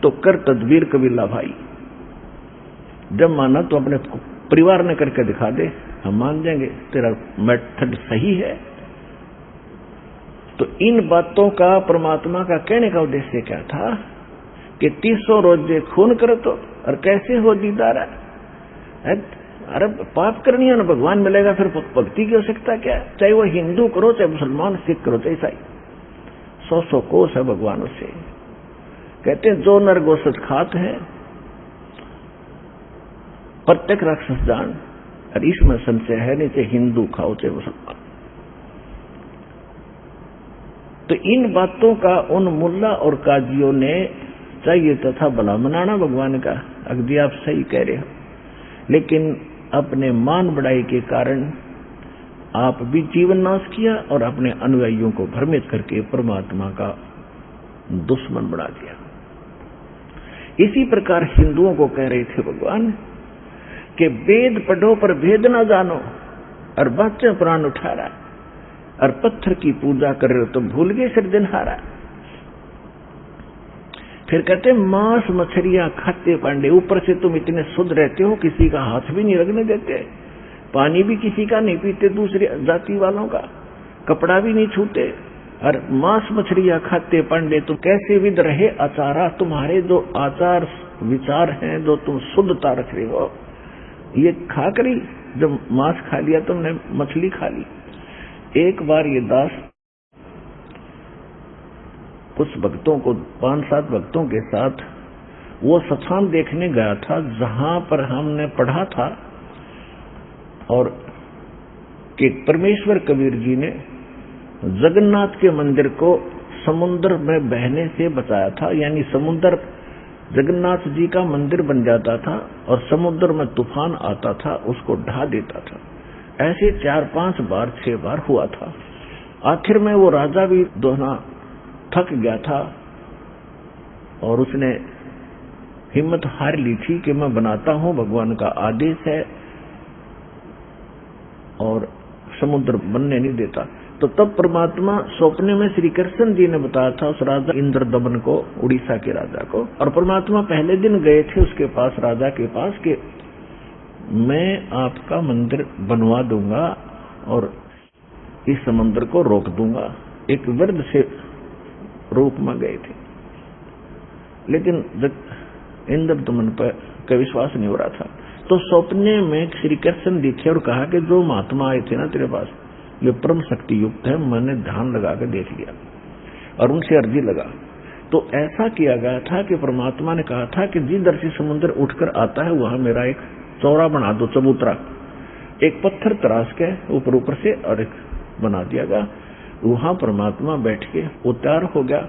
तो कर तदबीर कबीला भाई। जब माना तो अपने परिवार ने करके दिखा दे, हम मान जाएंगे तेरा मेथड सही है। तो इन बातों का परमात्मा का कहने का उद्देश्य क्या था कि 300 रोजे खून करो तो और कैसे हो दीदार है। अरे पाप करनी है ना, भगवान मिलेगा, फिर भक्ति की आवश्यकता क्या है। चाहे वो हिंदू करो, चाहे मुसलमान, सिख करो, चाहे ईसाई, 100 कोस है भगवान उससे। कहते हैं जो नर गोसत खात है प्रत्येक राक्षस जान, और इसमें संशय है नहीं, चाहे हिंदू खाओ चाहे मुसलमान। तो इन बातों का उन मुल्ला और काजियों ने चाहिए तथा भला मनाना भगवान का। अगदी आप सही कह रहे हो, लेकिन अपने मान बढ़ाई के कारण आप भी जीवन नाश किया और अपने अनुयायियों को भ्रमित करके परमात्मा का दुश्मन बना दिया। इसी प्रकार हिंदुओं को कह रहे थे भगवान कि वेद पढ़ो पर भेद ना जानो, और बच्चे प्राण उठा रहा, और पत्थर की पूजा कर रहे हो तो भूल गए सिरजनहारा। फिर कहते मांस मछलियां खाते पांडे, ऊपर से तुम इतने शुद्ध रहते हो, किसी का हाथ भी नहीं लगने देते, पानी भी किसी का नहीं पीते, दूसरी जाति वालों का कपड़ा भी नहीं छूते, और मांस मछलियां खाते पांडे, तुम कैसे विद रहे आचारा। तुम्हारे जो आचार विचार हैं, जो तुम शुद्धता रख रहे हो, ये खा करी जब मांस खा लिया तुमने, मछली खा ली। एक बार ये दास कुछ भक्तों को, 5-7 भक्तों के साथ वो स्थान देखने गया था जहां पर हमने पढ़ा था, और कि परमेश्वर कबीर जी ने जगन्नाथ के मंदिर को समुद्र में बहने से बचाया था। यानी समुद्र, जगन्नाथ जी का मंदिर बन जाता था और समुद्र में तूफान आता था, उसको ढा देता था। ऐसे 4-5 बार 6 बार हुआ था। आखिर में वो राजा भी दोहना थक गया था और उसने हिम्मत हार ली थी कि मैं बनाता हूं, भगवान का आदेश है और समुद्र बनने नहीं देता। तो तब परमात्मा स्वप्न में श्री कृष्ण जी ने बताया था उस राजा इंद्रदमन को, उड़ीसा के राजा को, और परमात्मा पहले दिन गए थे उसके पास, राजा के पास, कि मैं आपका मंदिर बनवा दूंगा और इस समुद्र को रोक दूंगा। एक वृद्ध से रूप में गए थे, लेकिन इंद्रदमन पर विश्वास नहीं हो रहा था। तो सौंपने में श्री कृष्ण दिखे और कहा कि जो महात्मा आए थे ना तेरे पास, ये परम शक्ति युक्त है, मैंने ध्यान लगा कर देख लिया और उनसे अर्जी लगा। तो ऐसा किया गया था कि परमात्मा ने कहा था कि जिधर से समुद्र उठकर आता है वहां मेरा एक चौरा बना दो, चबूतरा, एक पत्थर तराश के ऊपर ऊपर से और एक बना दिया गया। वहां परमात्मा बैठ के उतार हो गया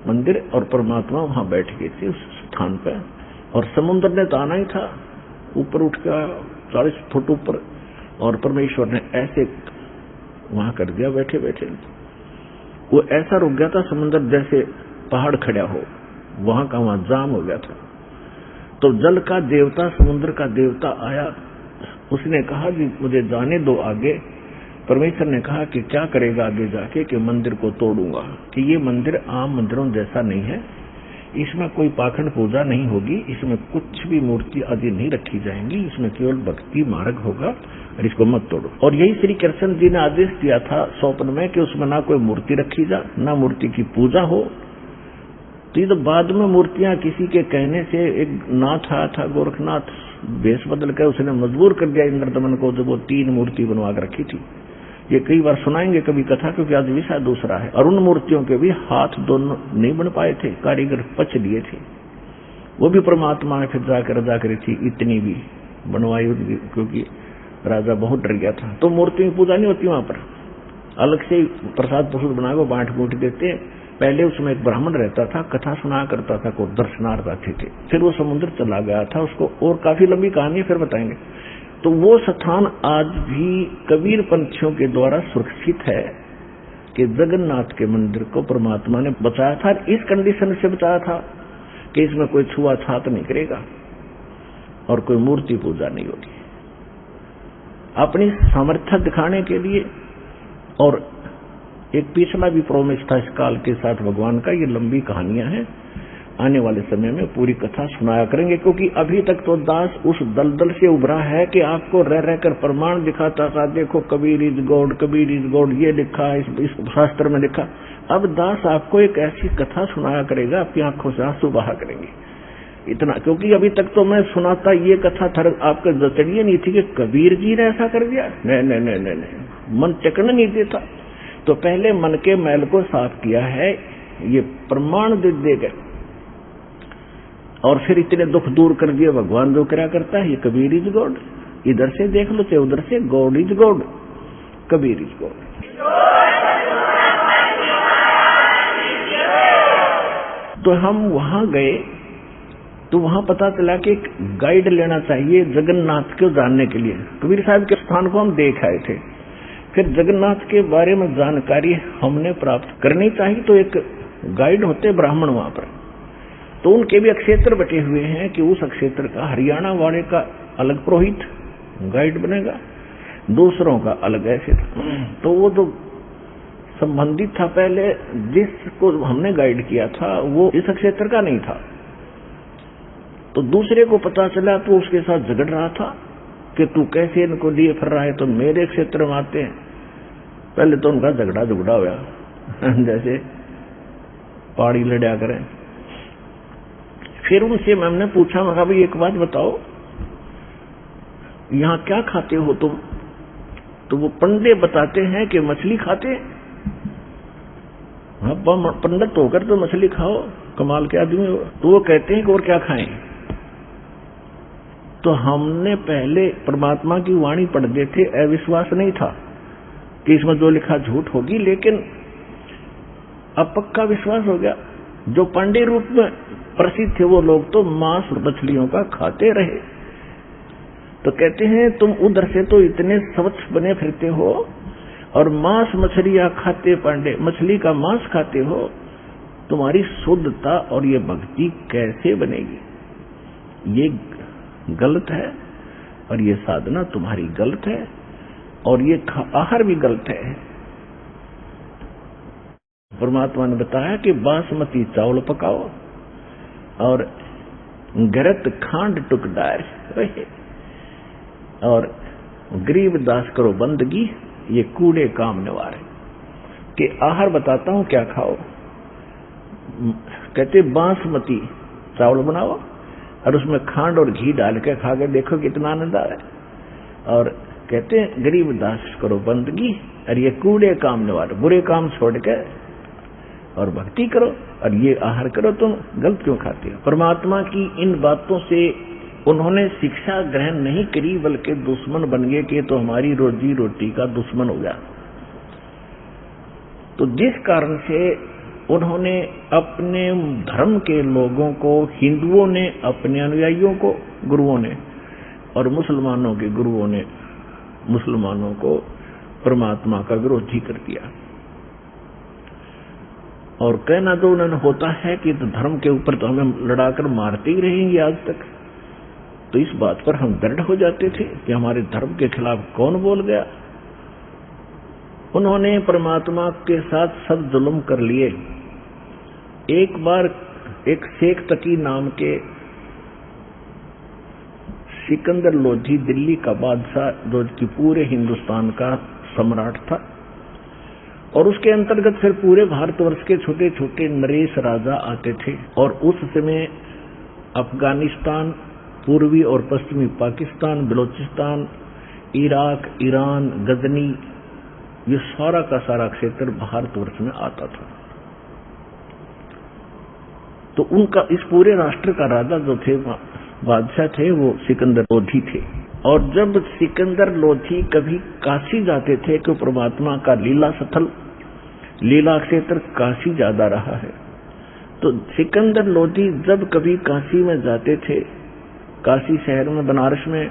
मंदिर, और परमात्मा वहां बैठ गए थे उस स्थान पर, और समुद्र ने तो आना ही था, ऊपर उठ गया 40 फुट ऊपर, और परमेश्वर ने ऐसे वहां कर दिया बैठे बैठे। वो ऐसा रुक गया था समुद्र जैसे पहाड़ खड़ा हो, वहां का वहां जाम हो गया था। तो जल का देवता, समुद्र का देवता आया, उसने कहा कि मुझे जाने दो आगे। परमेश्वर ने कहा कि क्या करेगा आगे जाके, कि मंदिर को तोड़ूंगा, कि ये मंदिर आम मंदिरों जैसा नहीं है, इसमें कोई पाखंड पूजा नहीं होगी, इसमें कुछ भी मूर्ति आदि नहीं रखी जाएंगी, इसमें केवल भक्ति मार्ग होगा, और इसको मत तोड़ो। और यही श्री कृष्ण जी ने आदेश दिया था स्वप्न में कि उसमें ना कोई मूर्ति रखी जा, ना मूर्ति की पूजा हो। तो ये तो बाद में मूर्तियां किसी के कहने से, एक नाथ आया था गोरखनाथ वेश बदल कर उसने मजबूर कर दिया इंद्रदमन को, जब वो 3 मूर्ति बनवा कर रखी थी। ये कई बार सुनाएंगे कभी कथा, क्योंकि आज विषय दूसरा है। और उन मूर्तियों के भी हाथ दोनों नहीं बन पाए थे, कारीगर पच लिए थे। वो भी परमात्मा ने फिर जाकर रजा करी थी, इतनी भी बनवाई, क्योंकि राजा बहुत डर गया था। तो मूर्ति की पूजा नहीं होती वहां पर, अलग से प्रसाद प्रसाद बना के बांट बूट देते। पहले उसमें एक ब्राह्मण रहता था, कथा सुना करता था, को दर्शनार्थ आते थे। फिर वो समुद्र चला गया था, उसको और काफी लंबी कहानी फिर बताएंगे। तो वो स्थान आज भी कबीर पंथियों के द्वारा सुरक्षित है कि जगन्नाथ के मंदिर को परमात्मा ने बचाया था। इस कंडीशन से बचाया था कि इसमें कोई छुआछात नहीं करेगा और कोई मूर्ति पूजा नहीं होगी। अपनी सामर्थ्य दिखाने के लिए। और एक पिछला भी प्रोमिस था इस काल के साथ भगवान का। ये लंबी कहानियां हैं, आने वाले समय में पूरी कथा सुनाया करेंगे, क्योंकि अभी तक तो दास उस दलदल से उभरा है कि आपको रह रहकर प्रमाण दिखाता था, देखो Kabir is God, Kabir is God, ये लिखा इस शास्त्र में लिखा। अब दास आपको एक ऐसी कथा सुनाया करेगा, आपकी आंखों से आंसू बहा करेंगे इतना। क्योंकि अभी तक तो मैं सुनाता ये कथा थर आपके जचड़िए नहीं थी कि कबीर जी ने ऐसा कर दिया। नहीं, मन चकने नहीं देता। तो पहले मन के मैल को साफ किया है, ये प्रमाण दे गए, और फिर इतने दुख दूर कर दिए। भगवान जो क्या करता है, ये कबीर इज गॉड, इधर से देख लो चाहे उधर से, God is God, Kabir is God. तो हम वहां गए तो वहां पता चला कि एक गाइड लेना चाहिए जगन्नाथ को जानने के लिए। कबीर साहब के स्थान को हम देख आए थे, फिर जगन्नाथ के बारे में जानकारी हमने प्राप्त करनी चाहिए। तो एक गाइड होते ब्राह्मण वहां पर, तो उनके भी क्षेत्र बटे हुए हैं कि उस क्षेत्र का हरियाणा वाले का अलग पुरोहित गाइड बनेगा, दूसरों का अलग ऐसे था। तो वो जो संबंधित था पहले जिसको हमने गाइड किया था वो इस क्षेत्र का नहीं था। तो दूसरे को पता चला तो उसके साथ झगड़ रहा था कि तू कैसे इनको लिए फिर रहा है, तो मेरे क्षेत्र में आते हैं। पहले तो उनका झगड़ा हुआ जैसे पहाड़ी लड़ा करें। फिर उनसे मैंने पूछा, मैं कहा भाई एक बात बताओ, यहाँ क्या खाते हो तुम? तो वो पंडे बताते हैं कि मछली खाते। हाँ, पंडित होकर तो मछली खाओ, कमाल के आदमी हो। तो वो कहते हैं कि और क्या खाएं? तो हमने पहले परमात्मा की वाणी पढ़ दिए थे, अविश्वास नहीं था कि इसमें जो लिखा झूठ होगी, लेकिन अब पक्का विश्वास हो गया। जो पांडे रूप में प्रसिद्ध थे वो लोग तो मांस मछलियों का खाते रहे। तो कहते हैं तुम उधर से तो इतने स्वच्छ बने फिरते हो और मांस मछलियां खाते, पांडे मछली का मांस खाते हो, तुम्हारी शुद्धता और ये भक्ति कैसे बनेगी? ये गलत है और ये साधना तुम्हारी गलत है और ये आहार भी गलत है। परमात्मा ने बताया कि बासमती चावल पकाओ और गरत खांड टुक डार और गरीब दास करो बंदगी, ये कूड़े काम निवारे। कि आहार बताता हूं क्या खाओ। कहते बासमती चावल बनाओ और उसमें खांड और घी डाल के खा के देखो कितना आनंद आ रहा है। और कहते हैं गरीब दास करो बंदगी और ये कूड़े काम निवारे, बुरे काम छोड़ के और भक्ति करो और ये आहार करो। तुम गलत क्यों खाते हो? परमात्मा की इन बातों से उन्होंने शिक्षा ग्रहण नहीं करी, बल्कि दुश्मन बन गए कि तो हमारी रोजी रोटी का दुश्मन हो गया। तो जिस कारण से उन्होंने अपने धर्म के लोगों को, हिंदुओं ने अपने अनुयायियों को, गुरुओं ने, और मुसलमानों के गुरुओं ने मुसलमानों को परमात्मा का विरोधी कर दिया। और कहना तो उन्होंने होता है कि तो धर्म के ऊपर तो हमें लड़ाकर मारते ही रहेंगे आज तक। तो इस बात पर हम दृढ़ हो जाते थे कि हमारे धर्म के खिलाफ कौन बोल गया। उन्होंने परमात्मा के साथ सब जुल्म कर लिए। एक बार एक शेख तकी नाम के सिकंदर लोधी, दिल्ली का बादशाह, जो कि पूरे हिंदुस्तान का सम्राट था, और उसके अंतर्गत फिर पूरे भारतवर्ष के छोटे छोटे नरेश राजा आते थे। और उस समय अफगानिस्तान, पूर्वी और पश्चिमी पाकिस्तान, बलूचिस्तान, इराक, ईरान, गजनी, ये सारा का सारा क्षेत्र भारतवर्ष में आता था। तो उनका इस पूरे राष्ट्र का राजा जो थे, बादशाह थे, वो सिकंदर लोधी थे। और जब सिकंदर लोधी कभी काशी जाते थे, कि परमात्मा का लीला स्थल, लीला क्षेत्र काशी ज्यादा रहा है, तो सिकंदर लोधी जब कभी काशी में जाते थे, काशी शहर में, बनारस में,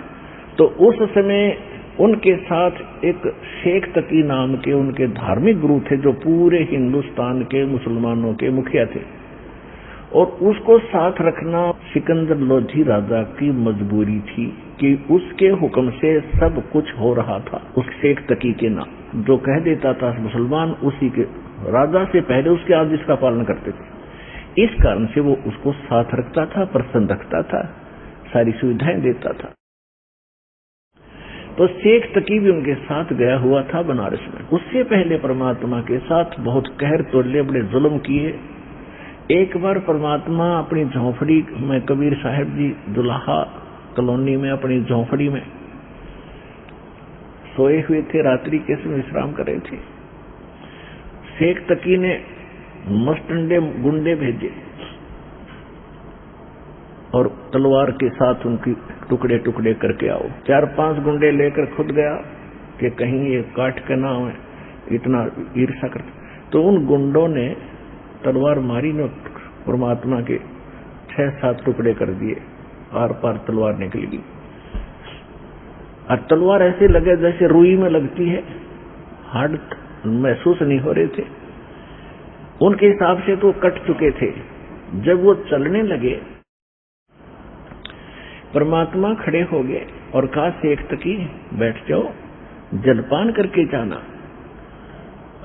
तो उस समय उनके साथ एक शेख तकी नाम के उनके धार्मिक गुरु थे, जो पूरे हिंदुस्तान के मुसलमानों के मुखिया थे। और उसको साथ रखना सिकंदर लोधी राजा की मजबूरी थी, कि उसके हुक्म से सब कुछ हो रहा था। उस शेख तकी के नाम जो कह देता था मुसलमान, उसी के राजा से पहले उसके आदेश का पालन करते थे। इस कारण से वो उसको साथ रखता था, प्रसन्न रखता था, सारी सुविधाएं देता था। तो शेख तकी भी उनके साथ गया हुआ था बनारस में। उससे पहले परमात्मा के साथ बहुत कहर तोड़े, बड़े जुल्म किए। एक बार परमात्मा अपनी झोंपड़ी में, कबीर साहब जी दुल्हा कॉलोनी में अपनी झोंपड़ी में सोए हुए थे, रात्रि के समय विश्राम कर रहे थे। शेख तकी ने मस्टंडे गुंडे भेजे और तलवार के साथ उनकी टुकड़े टुकड़े करके आओ। 4-5 गुंडे लेकर खुद गया कि कहीं ये काट के ना हो, इतना ईर्षा करते। तो उन गुंडों ने तलवार मारी, ने परमात्मा के 6-7 टुकड़े कर दिए, आर पार तलवार निकल गई। और तलवार ऐसे लगे जैसे रुई में लगती है, हार्ड महसूस नहीं हो रहे थे। उनके हिसाब से तो कट चुके थे। जब वो चलने लगे, परमात्मा खड़े हो गए और कहा, शेख तकी बैठ जाओ, जलपान करके जाना।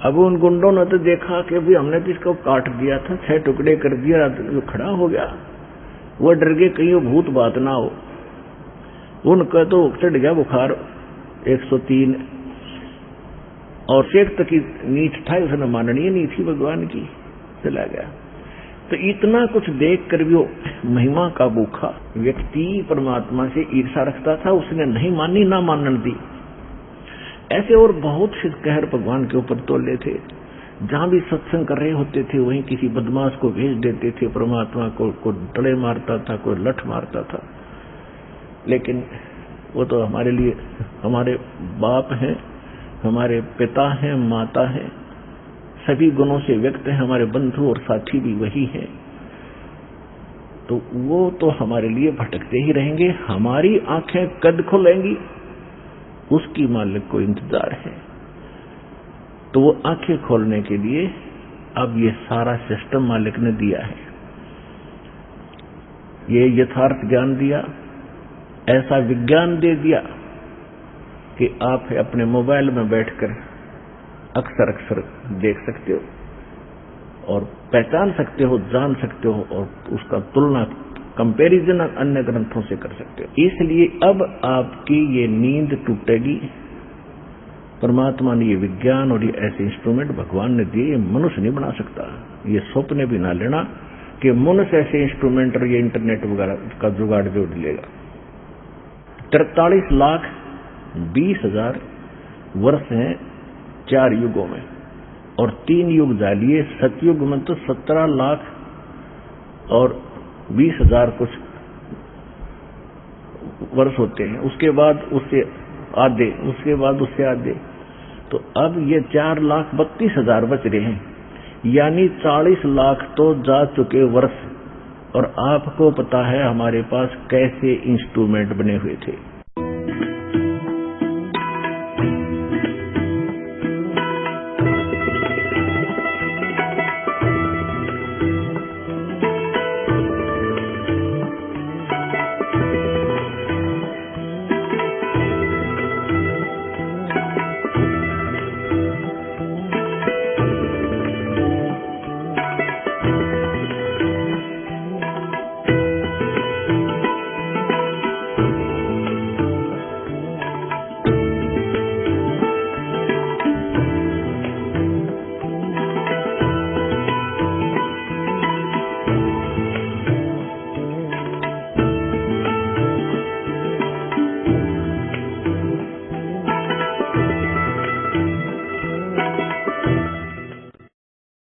अब उन गुंडों ने तो देखा कि भी हमने तो इसको काट दिया था, 6 टुकड़े कर दिया, जो खड़ा हो गया। वो डर गए कहीं वो भूत बात ना हो। उनका तो चढ़ गया बुखार 103। और शेख तकी नीच था, उसने माननी नहीं थी भगवान की, चला गया। तो इतना कुछ देख कर भी वो महिमा का भूखा व्यक्ति परमात्मा से ईर्षा रखता था, उसने नहीं मानी, ना मानन दी। ऐसे और बहुत से कहर भगवान के ऊपर तोले थे। जहां भी सत्संग कर रहे होते थे, वहीं किसी बदमाश को भेज देते थे परमात्मा को। कोई डले मारता था, कोई लठ मारता था। लेकिन वो तो हमारे लिए हमारे बाप हैं, हमारे पिता हैं, माता हैं, सभी गुणों से व्यक्त है, हमारे बंधु और साथी भी वही हैं। तो वो तो हमारे लिए भटकते ही रहेंगे। हमारी आंखें कद खुलेंगी, उसकी मालिक को इंतजार है। तो वो आंखें खोलने के लिए अब ये सारा सिस्टम मालिक ने दिया है। ये यथार्थ ज्ञान दिया, ऐसा विज्ञान दे दिया कि आप अपने मोबाइल में बैठकर अक्सर अक्सर देख सकते हो और पहचान सकते हो, जान सकते हो, और उसका तुलना, कंपैरिजन अन्य ग्रंथों से कर सकते हो। इसलिए अब आपकी ये नींद टूटेगी। परमात्मा ने ये विज्ञान और ये ऐसे इंस्ट्रूमेंट भगवान ने दिए, ये मनुष्य नहीं बना सकता। ये स्वप्न भी ना लेना कि मनुष्य ऐसे इंस्ट्रूमेंट और ये इंटरनेट वगैरह का जुगाड़ जोड़ लेगा। 43,20,000 वर्ष हैं 4 युगों में, और 3 युग डालिए। सतयुग में तो 17 लाख और 20,000 कुछ वर्ष होते हैं। उसके बाद उससे आधे, उसके बाद उससे आधे, तो अब ये 4,32,000 बच रहे हैं। यानी 40 लाख तो जा चुके वर्ष। और आपको पता है हमारे पास कैसे इंस्ट्रूमेंट बने हुए थे।